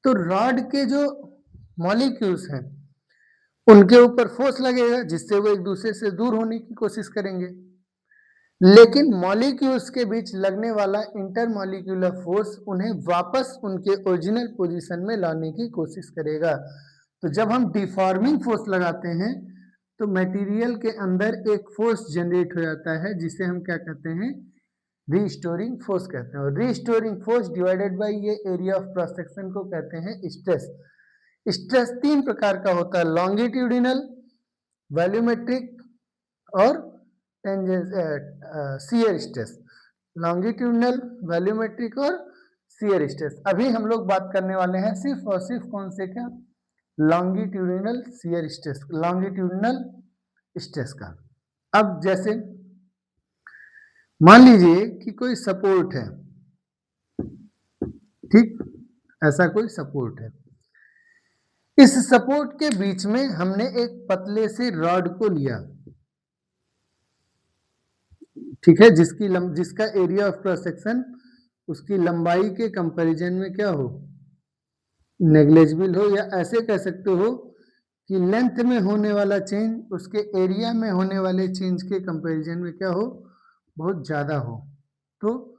तो रॉड के जो मॉलिक्यूल्स हैं उनके ऊपर फोर्स लगेगा, जिससे वो एक दूसरे से दूर होने की कोशिश करेंगे। लेकिन मॉलिक्यूल्स के बीच लगने वाला इंटरमॉलिक्यूलर फोर्स उन्हें वापस उनके ओरिजिनल पोजीशन में लाने की कोशिश करेगा। तो जब हम डिफॉर्मिंग फोर्स लगाते हैं तो मटेरियल के अंदर एक फोर्स जनरेट हो जाता है जिसे हम क्या कहते हैं? रीस्टोरिंग फोर्स कहते हैं। और रीस्टोरिंग फोर्स डिवाइडेड बाय ये एरिया ऑफ क्रॉस सेक्शन को कहते हैं स्ट्रेस। स्ट्रेस तीन प्रकार का होता है, लॉन्गिट्यूडिनल, वॉल्यूमेट्रिक और शियर स्ट्रेस, लॉन्गिट्यूडनल, वॉल्यूमेट्रिक और शियर स्ट्रेस। अभी हम लोग बात करने वाले हैं सिर्फ और सिर्फ कौन से का, longitudinal shear stress, longitudinal stress का। अब जैसे मान लीजिए कि कोई सपोर्ट है, ठीक, ऐसा कोई सपोर्ट है, इस सपोर्ट के बीच में हमने एक पतले से रॉड को लिया, ठीक है, जिसका एरिया ऑफ क्रॉस सेक्शन उसकी लंबाई के कंपैरिजन में क्या हो, नेग्लेजिबल हो, या ऐसे कह सकते हो कि लेंथ में होने वाला चेंज उसके एरिया में होने वाले चेंज के कंपैरिजन में क्या हो, बहुत ज्यादा हो। तो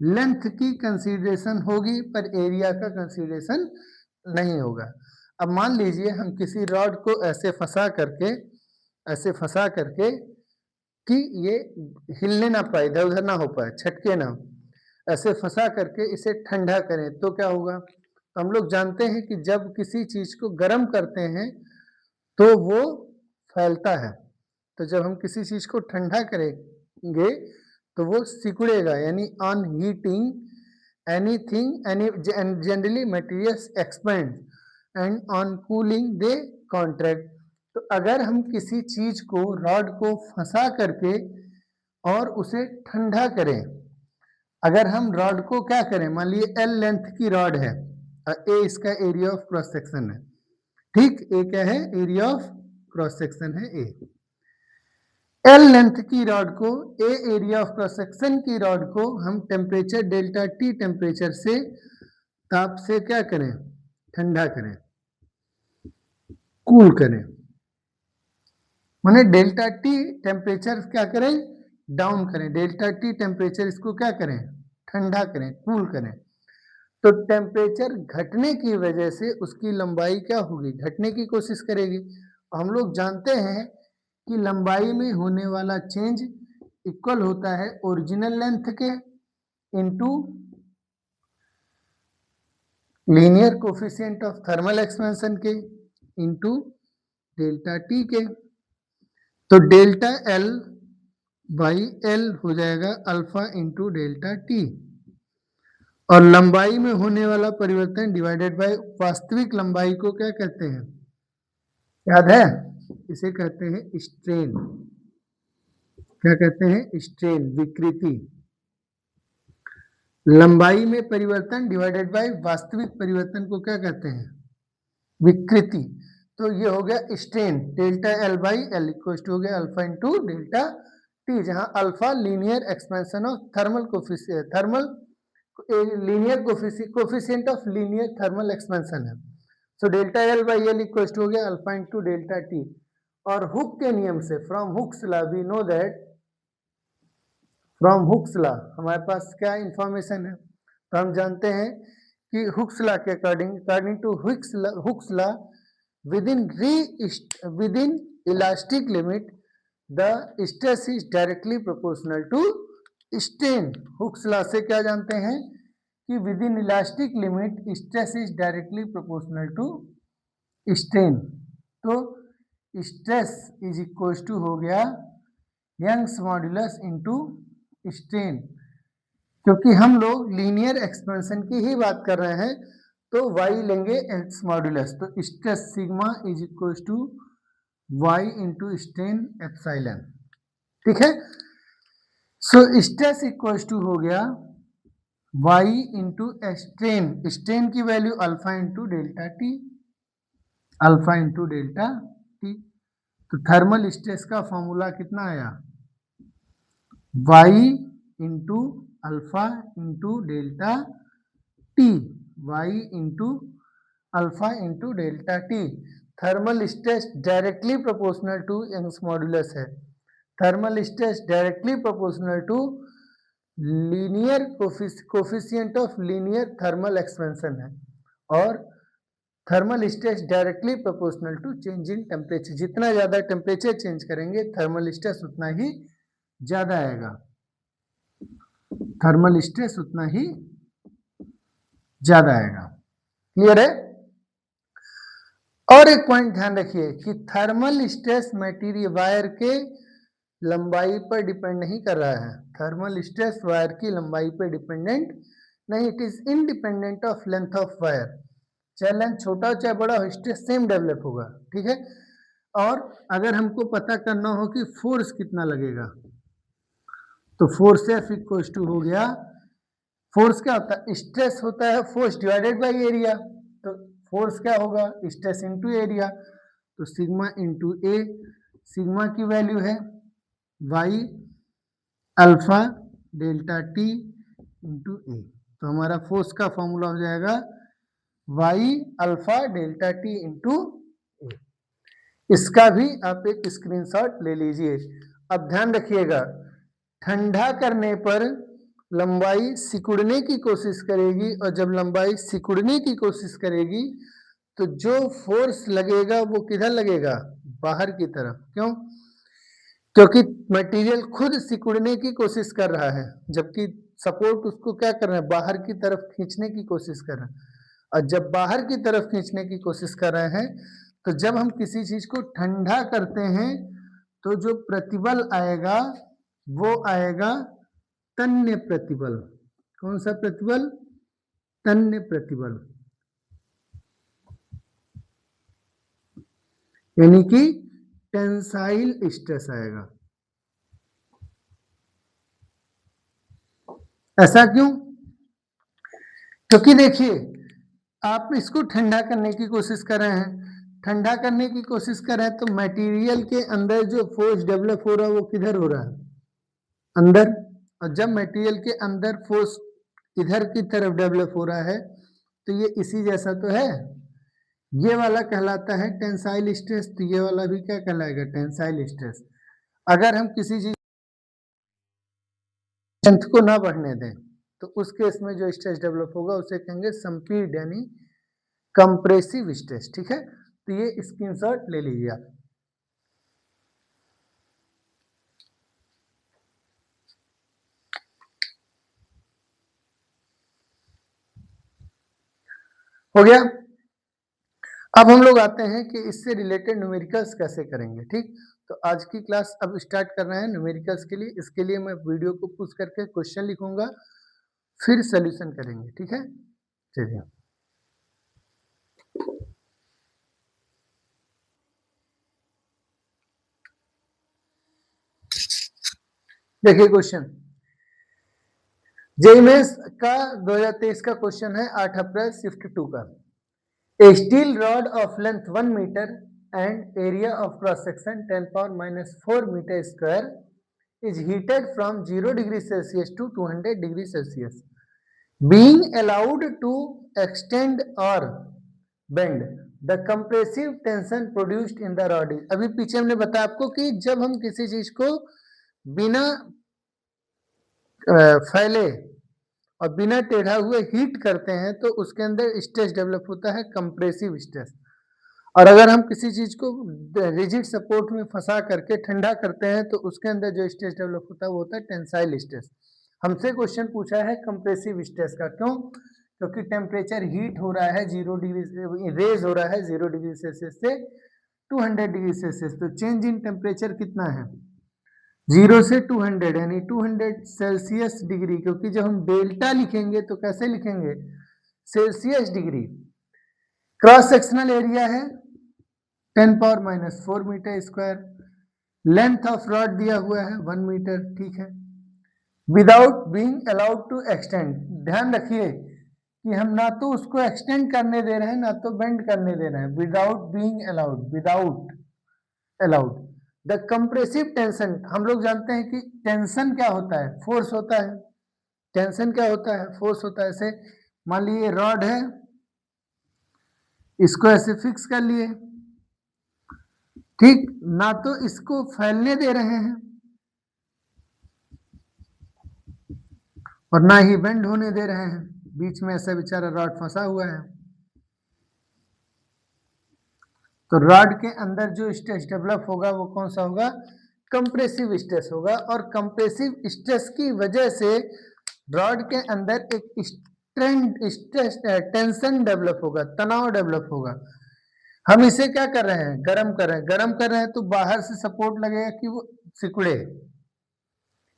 लेंथ की कंसीडरेशन होगी पर एरिया का कंसीडरेशन नहीं होगा। अब मान लीजिए हम किसी रॉड को ऐसे फंसा करके कि ये हिलने ना पाए, इधर उधर ना हो पाए, छटके ना, ऐसे फंसा करके इसे ठंडा करें तो क्या होगा। तो हम लोग जानते हैं कि जब किसी चीज को गर्म करते हैं तो वो फैलता है, तो जब हम किसी चीज को ठंडा करेंगे तो वो सिकुड़ेगा, यानी on heating anything any generally materials expand and on cooling they contract. तो अगर हम किसी चीज को, रॉड को फंसा करके और उसे ठंडा करें, अगर हम रॉड को क्या करें, मान लीजिए एल लेंथ की रॉड है, ए इसका एरिया ऑफ क्रॉस सेक्शन है, ठीक, ए क्या है, एरिया ऑफ क्रॉस सेक्शन है ए। एल लेंथ की रॉड को, ए एरिया ऑफ क्रॉस सेक्शन की रॉड को हम टेम्परेचर डेल्टा टी टेम्परेचर से, ताप से क्या करें, ठंडा करें, कूल करें, माने डेल्टा टी टेम्परेचर क्या करें, डाउन करें, डेल्टा टी टेम्परेचर इसको क्या करें, ठंडा करें, कूल करें। तो टेम्परेचर घटने की वजह से उसकी लंबाई क्या होगी, घटने की कोशिश करेगी। हम लोग जानते हैं कि लंबाई में होने वाला चेंज इक्वल होता है ओरिजिनल लेंथ के into linear coefficient of thermal expansion के इनटू डेल्टा टी के। तो डेल्टा एल बाई एल हो जाएगा अल्फा इंटू डेल्टा टी, और लंबाई में होने वाला परिवर्तन डिवाइडेड बाय वास्तविक लंबाई को क्या कहते हैं, याद है, इसे कहते हैं स्ट्रेन। क्या कहते हैं, स्ट्रेन, विकृति। लंबाई में परिवर्तन डिवाइडेड बाय वास्तविक परिवर्तन को क्या कहते हैं, विकृति। तो ये हो गया strain, delta L by L equal to हो गया अल्फा इंटू डेल्टा टी, जहां alpha linear expansion of thermal coefficient, thermal linear coefficient of linear thermal expansion है। So delta L by L equal to हो गया अल्फा इंटू डेल्टा टी। और हुक के नियम से, from Hooke's law we know that, from Hooke's law हमारे पास क्या इंफॉर्मेशन है, तो हम जानते हैं कि हुक्स लॉ के according to Hooke's law within elastic limit the stress is directly proportional to strain। Hooke's law से क्या जानते हैं कि within elastic limit stress is directly proportional to strain। तो stress is equals to हो गया यंग्स मॉड्यूलस इनटू स्ट्रेन, क्योंकि हम लोग लीनियर एक्सपेंशन की ही बात कर रहे हैं तो y लेंगे एक्स मॉड्यूलस, तो stress sigma is equal to y into strain epsilon, ठीक है। सो स्ट्रेस इक्वल टू हो गया y इंटू स्ट्रेन, स्ट्रेन की value alpha into delta T, alpha into delta T. तो थर्मल स्ट्रेस का फॉर्मूला कितना आया, y into alpha into delta T, y into alpha into delta T. Thermal stress directly proportional to Young's modulus है, thermal stress directly proportional to linear coefficient of linear thermal expansion है, और thermal stress directly proportional to change in temperature. जितना ज्यादा टेम्परेचर चेंज करेंगे थर्मल स्ट्रेस उतना ही ज्यादा आएगा, थर्मल स्ट्रेस उतना ही ज्यादा आएगा। क्लियर है। और एक पॉइंट ध्यान रखिए कि थर्मल स्ट्रेस मटेरियल वायर के लंबाई पर डिपेंड नहीं कर रहा है। थर्मल स्ट्रेस वायर की लंबाई पर डिपेंडेंट नहीं, it is independent of length of wire. चाहे लेंथ छोटा हो चाहे बड़ा हो, स्ट्रेस सेम डेवलप होगा, ठीक है। और अगर हमको पता करना हो कि फोर्स कितना लगेगा, तो फोर्स एफ इक्वल टू हो गया, फोर्स क्या होता है, स्ट्रेस होता है फोर्स डिवाइडेड बाय एरिया, तो फोर्स क्या होगा, स्ट्रेस इनटू एरिया, तो सिग्मा इनटू ए, सिग्मा की वैल्यू है Y alpha delta T into A, तो हमारा फोर्स का फॉर्मूला हो जाएगा Y alpha delta T into A. इसका भी आप एक स्क्रीनशॉट ले लीजिए। अब ध्यान रखिएगा, ठंडा करने पर लंबाई सिकुड़ने की कोशिश करेगी, और जब लंबाई सिकुड़ने की कोशिश करेगी तो जो फोर्स लगेगा वो किधर लगेगा, बाहर की तरफ। क्यों? क्योंकि मटेरियल खुद सिकुड़ने की कोशिश कर रहा है, जबकि सपोर्ट उसको क्या कर रहा है, बाहर की तरफ खींचने की कोशिश कर रहा है। और जब बाहर की तरफ खींचने की कोशिश कर रहे हैं, तो जब हम किसी चीज को ठंडा करते हैं तो जो प्रतिबल आएगा वो आएगा तन्य प्रतिबल। कौन सा प्रतिबल? तन्य प्रतिबल, यानी कि टेंसाइल स्ट्रेस आएगा। ऐसा क्यों? क्योंकि देखिए, आप इसको ठंडा करने की कोशिश कर रहे हैं, ठंडा करने की कोशिश कर रहे हैं, तो मटेरियल के अंदर जो फोर्स डेवलप हो रहा है वो किधर हो रहा है, अंदर। और जब मटेरियल के अंदर फोर्स इधर की तरफ डेवलप हो रहा है, तो ये इसी जैसा तो है, ये वाला कहलाता है टेंसाइल स्ट्रेस, तो ये वाला भी क्या कहलाएगा, टेंसाइल स्ट्रेस। अगर हम किसी चीज स्ट्रेंथ को ना बढ़ने दें, तो उस केस में जो स्ट्रेस डेवलप होगा उसे कहेंगे संपीड़, यानी कंप्रेसिव स्ट्रेस, ठीक है। तो ये स्क्रीनशॉट ले लीजिए आप। हो गया। अब हम लोग आते हैं कि इससे रिलेटेड न्यूमेरिकल्स कैसे करेंगे, ठीक। तो आज की क्लास अब स्टार्ट कर रहे हैं न्यूमेरिकल्स के लिए। इसके लिए मैं वीडियो को पुश करके क्वेश्चन लिखूंगा, फिर सॉल्यूशन करेंगे, ठीक है। चलिए, देखिए क्वेश्चन जेईई मेंस का 2023 का क्वेश्चन है 8 अप्रैल शिफ्ट 2 का। A steel rod of length 1 meter and area of cross section 10 power minus 4 meter square is heated from 0 degree Celsius to 200 degree Celsius. Being allowed to extend or bend, the compressive tension produced in the rod is। अभी पीछे हमने बताया आपको कि जब हम किसी चीज को बिना फैले और बिना टेढ़ा हुए हीट करते हैं तो उसके अंदर स्ट्रेस डेवलप होता है कंप्रेसिव स्ट्रेस। और अगर हम किसी चीज को रिजिड सपोर्ट में फंसा करके ठंडा करते हैं तो उसके अंदर जो स्ट्रेस डेवलप होता है वो होता है टेंसाइल स्ट्रेस। हमसे क्वेश्चन पूछा है कंप्रेसिव स्ट्रेस का, क्यों? क्योंकि टेम्परेचर हीट हो रहा है 0 डिग्री, रेज हो रहा है 0 डिग्री सेल्सियस से 200 डिग्री सेल्सियस, तो चेंज इन टेम्परेचर कितना है, 0 से 200, यानी 200 सेल्सियस डिग्री। क्योंकि जब हम डेल्टा लिखेंगे तो कैसे लिखेंगे, Celsius degree. Cross sectional area है 10 power minus 4 metre square, length of rod दिया हुआ है 1 मीटर, ठीक है। Without being allowed to extend, ध्यान रखिए कि हम ना तो उसको एक्सटेंड करने दे रहे हैं ना तो बेंड करने दे रहे हैं। Without being allowed, without allowed. The compressive tension, हम लोग जानते हैं कि टेंशन क्या होता है, फोर्स होता है। टेंशन क्या होता है, फोर्स होता है। ऐसे मान लीजिए रॉड है, इसको ऐसे फिक्स कर लिए, ठीक, ना तो इसको फैलने दे रहे हैं और ना ही बेंड होने दे रहे हैं, बीच में ऐसा बेचारा रॉड फंसा हुआ है। तो रॉड के अंदर जो स्ट्रेस डेवलप होगा वो कौन सा होगा, कंप्रेसिव स्ट्रेस होगा। और कंप्रेसिव स्ट्रेस की वजह से रॉड के अंदर एक स्ट्रेस टेंशन डेवलप होगा, तनाव डेवलप होगा। हम इसे क्या कर रहे हैं, गर्म कर रहे हैं। गर्म कर रहे हैं तो बाहर से सपोर्ट लगेगा कि वो सिकुड़े,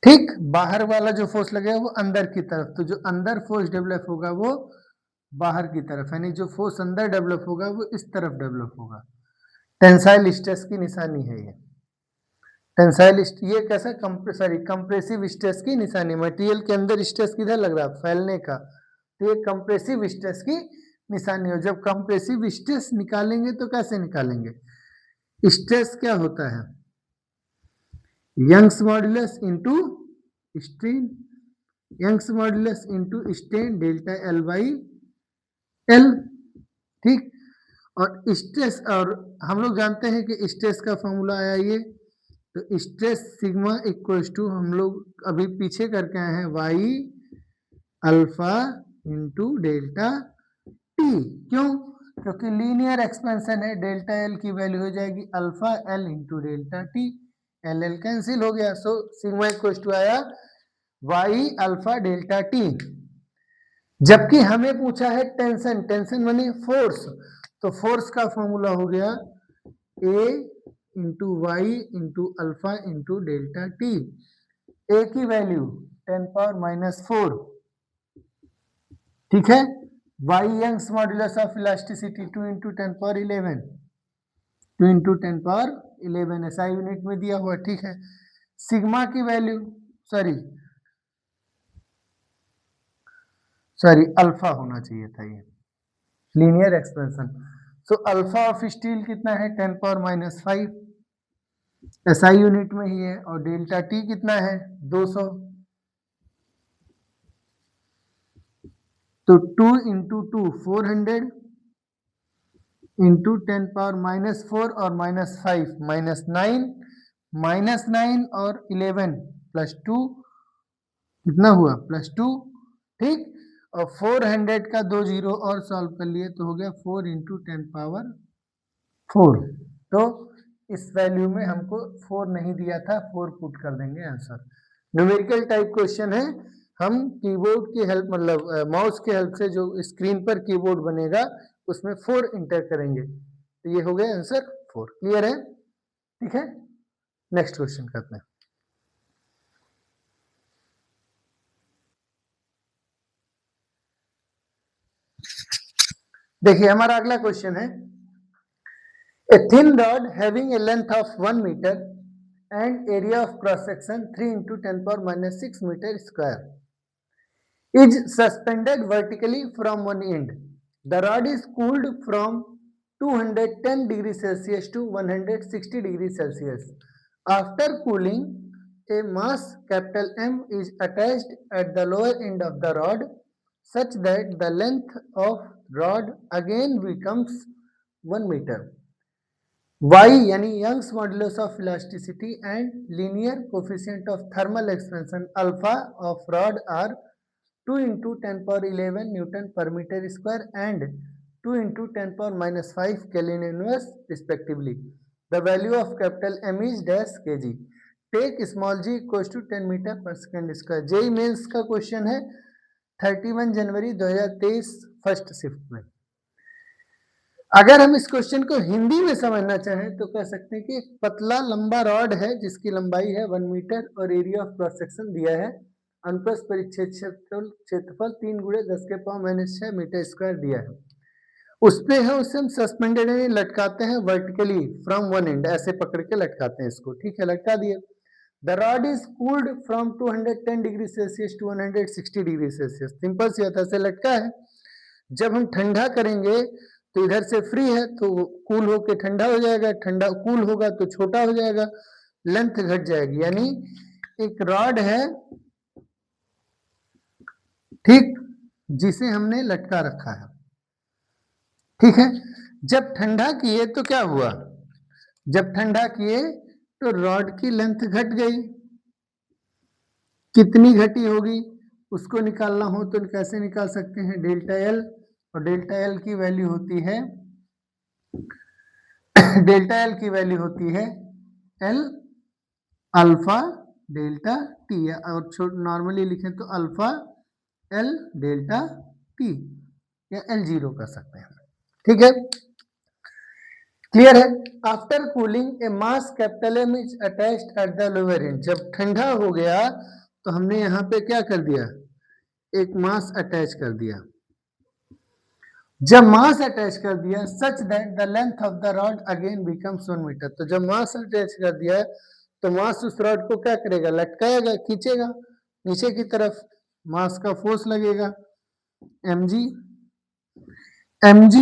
ठीक। बाहर वाला जो फोर्स लगेगा वो अंदर की तरफ, तो जो अंदर फोर्स डेवलप होगा वो बाहर की तरफ, यानी जो फोर्स अंदर डेवलप होगा वो इस तरफ डेवलप होगा। टेंसाइल स्ट्रेस की निशानी है ये। टेंसाइल ये कैसा कंप्रेसिव स्ट्रेस की निशानी। मटेरियल के अंदर स्ट्रेस किधर लग रहा है, फैलने का, तो ये कंप्रेसिव स्ट्रेस की निशानी हो। जब कंप्रेसिव स्ट्रेस निकालेंगे तो कैसे निकालेंगे, स्ट्रेस क्या होता है, Young's modulus into strain, Young's modulus into strain delta L by L, ठीक। और स्ट्रेस, और हम लोग जानते हैं कि स्ट्रेस का फॉर्मूला आया ये, तो स्ट्रेस सिग्मा इक्वल्स टू, हम लोग अभी पीछे करके आए हैं, Y alpha into delta T. क्यों, क्योंकि लीनियर एक्सपेंशन है, डेल्टा एल की वैल्यू हो जाएगी alpha L into delta T, L L cancel हो गया, सो सिग्मा इक्वल्स टू आया वाई अल्फा डेल्टा टी। जबकि हमें पूछा है टेंशन, टेंशन माने फोर्स, तो फोर्स का फॉर्मूला हो गया A into Y into alpha into delta T. A की वैल्यू 10⁻⁻⁴, ठीक है। Y Young's modulus of elasticity 2 into 10⁻11, 2 into 10⁻11 SI unit में दिया हुआ, ठीक है। सिग्मा की वैल्यू, सॉरी अल्फा होना चाहिए था ये, linear expansion. So alpha of steel कितना है, 10⁻⁵ SI यूनिट में ही है, और डेल्टा टी कितना है 200, तो 2 इंटू 2 400 इंटू 10⁻⁴ और -5 -9 और 11 +2 कितना हुआ +2, ठीक। और 400 का 2 जीरो और सॉल्व कर लिए तो हो गया 4 इंटू 10⁻⁴। तो इस वैल्यू में हमको 4 नहीं दिया था, 4 पुट कर देंगे आंसर। न्यूमेरिकल टाइप क्वेश्चन है, हम कीबोर्ड की हेल्प, मतलब माउस की हेल्प से जो स्क्रीन पर कीबोर्ड बनेगा उसमें 4 इंटर करेंगे, तो ये हो गया आंसर 4। क्लियर है, ठीक है। नेक्स्ट क्वेश्चन करते हैं। देखिए हमारा अगला क्वेश्चन है, a thin rod having a length of 1 meter and area of cross section 3 into 10⁻⁻6 meter square is suspended vertically from one end. The rod is cooled from 210 degrees Celsius to 160 degrees Celsius. After cooling, a mass capital M is attached at the lower end of the rod such that the length of rod again becomes 1 meter. Y यानी Young's modulus of elasticity and linear coefficient of thermal expansion alpha of rod are 2 into 10⁻11 Newton per meter square and 2 into 10⁻⁻5 Kelvin inverse respectively. The value of capital M is dash kg. Take small g equals to 10 meter per second square. JEE mains का क्वेश्चन है 31 जनवरी 2023 फर्स्ट शिफ्ट में। अगर हम इस क्वेश्चन को हिंदी में समझना चाहें तो कह सकते हैं कि एक पतला लंबा रॉड है जिसकी लंबाई है 1 मीटर और एरिया ऑफ क्रॉस सेक्शन दिया है, अनुप्रस्थ परिच्छेद क्षेत्रफल 3 × 10⁻⁻6 मीटर स्क्वायर दिया है। उस पे है, उसे हम सस्पेंडेड यानी लटकाते हैं वर्टिकली फ्रॉम वन एंड, ऐसे पकड़ के लटकाते हैं इसको, ठीक है, लटका दिए। The rod is cooled from 210 degree Celsius to 160 degree Celsius. Simple सी बात है, ऐसे लटका है। जब हम ठंडा करेंगे तो इधर से फ्री है तो कूल होके ठंडा हो जाएगा, ठंडा कूल होगा तो छोटा हो जाएगा, लेंथ घट जाएगी। यानी एक रॉड है, ठीक, जिसे हमने लटका रखा है, ठीक है। जब ठंडा किए तो क्या हुआ, जब ठंडा किए तो रॉड की लेंथ घट गई। कितनी घटी होगी उसको निकालना हो तो कैसे निकाल सकते हैं, डेल्टा एल, और डेल्टा एल की वैल्यू होती है डेल्टा एल की वैल्यू होती है एल अल्फा डेल्टा टी, और नॉर्मली लिखें तो अल्फा एल डेल्टा टी, या L0 कर सकते हैं, ठीक है। क्लियर है? After cooling a mass capital M is attached at the lower end. जब ठंडा हो गया तो हमने यहाँ पे क्या कर दिया, एक मास अटैच कर दिया। जब मास अटैच कर दिया such that the length of the rod again becomes 1 metre, तो जब मास अटैच कर दिया तो मास उस रॉड को क्या करेगा, लटकाएगा, खींचेगा नीचे की तरफ, मास का फोर्स लगेगा mg। mg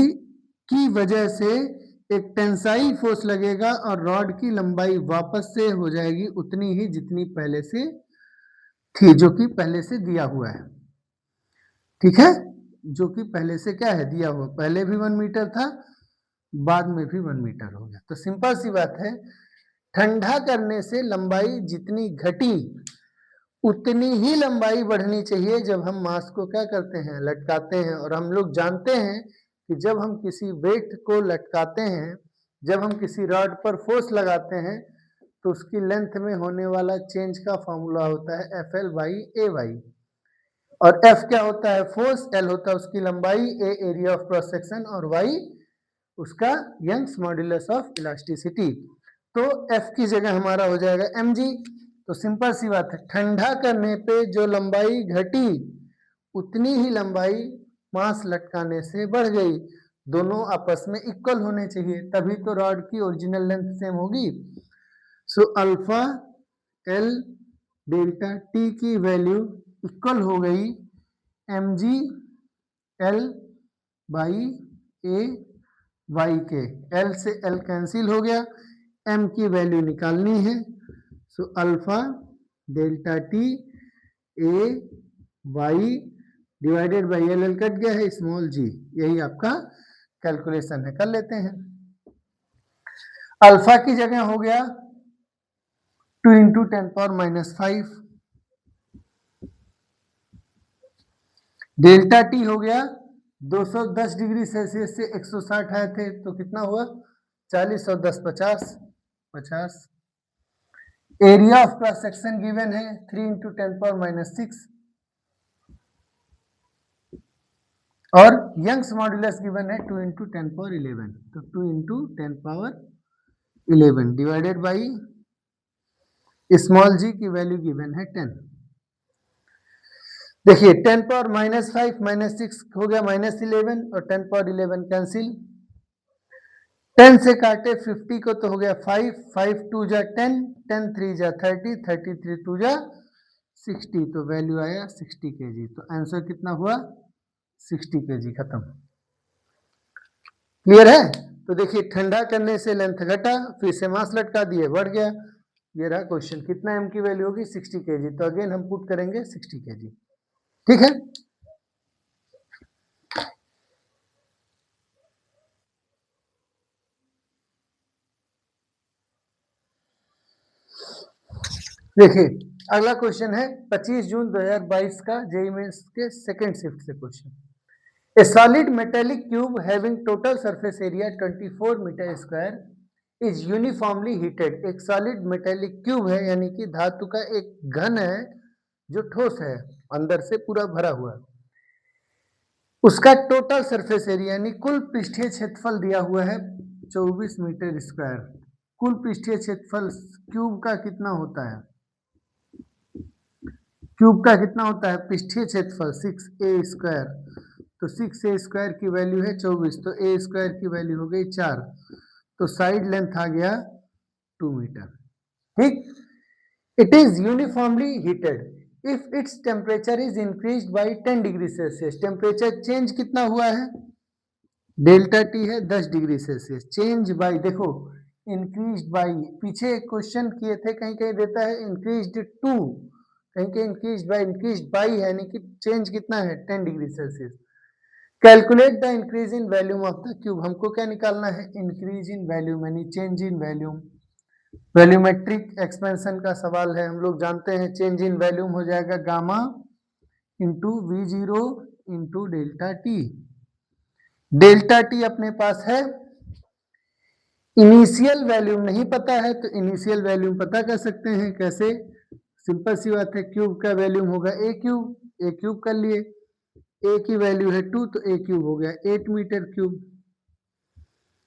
की वजह से एक टेंसाइल फोर्स लगेगा और रॉड की लंबाई वापस से हो जाएगी उतनी ही जितनी पहले से थी, जो कि पहले से दिया हुआ है। ठीक है, जो कि पहले से क्या है, दिया हुआ, पहले भी 1 मीटर था, बाद में भी 1 मीटर हो गया। तो सिंपल सी बात है, ठंडा करने से लंबाई जितनी घटी उतनी ही लंबाई बढ़नी चाहिए जब हम मास को क्या करते हैं, लटकाते हैं। और हम लोग जानते हैं कि जब हम किसी वेट को लटकाते हैं, जब हम किसी रॉड पर फोर्स लगाते हैं, तो उसकी लेंथ में होने वाला चेंज का फॉर्मूला होता है FL बाई AY। और F क्या होता है, फोर्स, L होता है उसकी लंबाई, A area of cross section, और Y उसका यंग्स मॉड्यूलस ऑफ इलास्टिसिटी। तो F की जगह हमारा हो जाएगा mg। तो सिंपल सी बात है, ठंडा करने पे जो लंबाई घटी उतनी ही लंबाई मास लटकाने से बढ़ गई। दोनों आपस में इक्वल होने चाहिए, तभी तो रॉड की ओरिजिनल लेंथ सेम होगी। So alpha L delta T की वैल्यू इक्वल हो गई mg L by A y के। L से L कैंसिल हो गया, m की वैल्यू निकालनी है। So alpha delta T A y divided by L cut गया है, स्मॉल g, यही आपका कैलकुलेशन है, कर लेते हैं। अल्फा की जगह हो गया 2 इंटू 10⁻⁵, डेल्टा टी हो गया 210 डिग्री सेल्सियस से 160 आए थे तो कितना हुआ 40 और 10 50। Area of cross section given है 3 इंटू 10⁻⁶, और यंग्स मॉड्यूलस गिवन है 2 इंटू 10⁻11। तो 2 इंटू 10⁻11 डिवाइडेड बाई स्मॉल जी की वैल्यू गिवन है 10। देखिए 10⁻⁵ हो गया -11 और 10⁻11 कैंसिल, 10 से काटे 50 को तो हो गया 5, 5 2 जा 10, 10 3 जा 30, 33 2 जा 60, तो वैल्यू आया 60 kg। तो आंसर कितना हुआ 60 kg, खत्म। क्लियर है? तो देखिए ठंडा करने से लेंथ घटा, फिर से मास लटका दिए, बढ़ गया। ये रहा क्वेश्चन, कितना m की वैल्यू होगी 60 kg। तो अगेन हम पुट करेंगे 60 kg। ठीक है, देखिए अगला क्वेश्चन है 25 जून 2022 का जेईई मेंस के सेकंड शिफ्ट से question. A solid metallic cube having total surface area 24 metre square is uniformly heated. एक सॉलिड मेटेलिक क्यूब है, यानी कि धातु का एक घन है जो ठोस है, अंदर से पूरा भरा हुआ। उसका टोटल सरफेस एरिया यानी कुल पृष्ठीय क्षेत्रफल दिया हुआ है 24 मीटर स्क्वायर। कुल पृष्ठीय क्षेत्रफल क्यूब का कितना होता है, क्यूब का कितना होता है पृष्ठीय क्षेत्रफल 6a²। तो 6a² की वैल्यू है 24, तो a² की वैल्यू हो गई 4, तो साइड लेंथ आ गया 2 मीटर। ठीक, it is uniformly heated if its temperature is increased by 10 degree Celsius. Temperature change कितना हुआ है, डेल्टा टी है 10 डिग्री सेल्सियस, चेंज बाय, देखो इंक्रीज्ड बाय, पीछे क्वेश्चन किए थे, कहीं कहीं देता है इंक्रीज्ड टू, कहीं कहीं इंक्रीज्ड बाय है, यानी कि चेंज कितना है 10 degree Celsius. Calculate the increase in volume of the cube. हमको क्या निकालना है, इंक्रीज इन वैल्यूम यानी चेंज इन वैल्यूम। वैल्यूमेट्रिक एक्सपेंशन का सवाल है, हम लोग जानते हैं चेंज इन वैल्यूम हो जाएगा gamma into V0 into delta T. Delta T अपने पास है, इनिशियल वैल्यूम नहीं पता है तो इनिशियल वैल्यूम पता कर सकते हैं, कैसे, सिंपल सी बात है, क्यूब का वैल्यूम होगा ए क्यूब कर लिए, ए की वैल्यू है 2 तो ए क्यूब हो गया 8 मीटर क्यूब।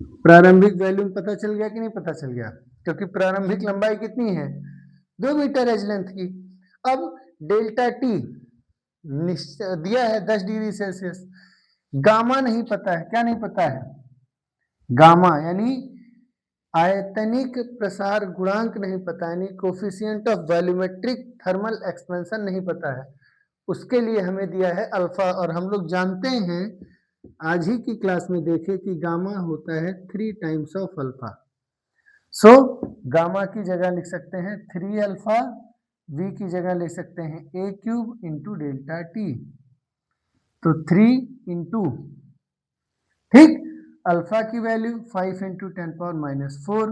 प्रारंभिक वैल्यूम पता चल गया कि नहीं पता चल गया, क्योंकि प्रारंभिक लंबाई कितनी है 2 मीटर एज लेंथ की। अब डेल्टा टी दिया है 10 डिग्री सेल्सियस, गामा नहीं पता है, क्या नहीं पता है, गामा यानी आयतनिक प्रसार गुणांक नहीं पता, यानी coefficient of volumetric thermal expansion नहीं पता है, उसके लिए हमें दिया है अल्फा। और हम लोग जानते हैं आज ही की क्लास में देखे कि गामा होता है 3 times of alpha. So gamma की जगह लिख सकते हैं 3 अल्फा, वी की जगह ले सकते हैं ए क्यूब इंटू डेल्टा टी, तो 3 इंटू, ठीक, अल्फा की वैल्यू 5 इंटू 10⁻⁻⁴,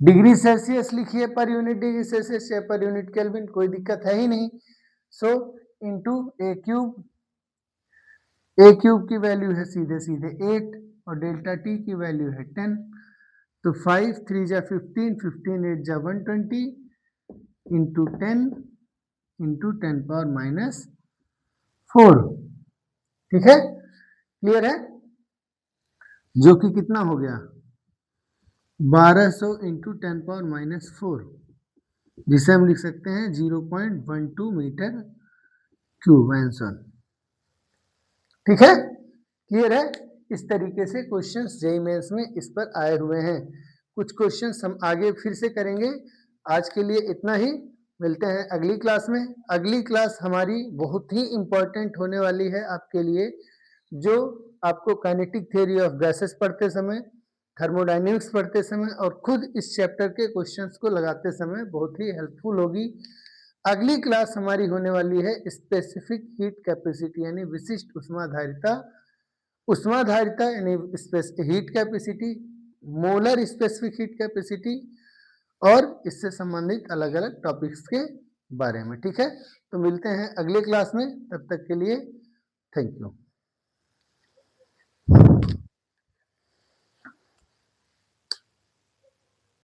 डिग्री सेल्सियस लिखिए पर यूनिट डिग्री सेल्सियस या पर यूनिट केल्विन, कोई दिक्कत है ही नहीं। सो इंटू ए क्यूब, ए क्यूब की वैल्यू है सीधे सीधे 8 और डेल्टा टी की वैल्यू है 10, तो 5 3 जा 15, 15 8 जा 120 इंटू 10 इंटू 10⁻⁴, ठीक है, क्लियर है, जो कि कितना हो गया 1200 इंटू 10⁻⁴, जिसे हम लिख सकते हैं 0.12 मीटर क्यूब आंसर, ठीक है, क्लियर है। इस तरीके से क्वेश्चंस जेईई मेंस में इस पर आए हुए हैं। कुछ क्वेश्चंस हम आगे फिर से करेंगे, आज के लिए इतना ही, मिलते हैं अगली क्लास में। अगली क्लास हमारी बहुत ही इंपॉर्टेंट होने वाली है आपके लिए, जो आपको काइनेटिक थ्योरी ऑफ गैसेस पढ़ते समय, थर्मोडायनेमिक्स पढ़ते समय और खुद इस चैप्टर के क्वेश्चंस को लगाते समय बहुत ही हेल्पफुल होगी। अगली क्लास हमारी होने वाली है स्पेसिफिक हीट कैपेसिटी, यानी विशिष्ट उष्माधारिता, उष्माधारिता यानी heat capacity, molar specific heat capacity और इससे संबंधित अलग अलग टॉपिक्स के बारे में, ठीक है। तो मिलते हैं अगले क्लास में, तब तक के लिए थैंक यू।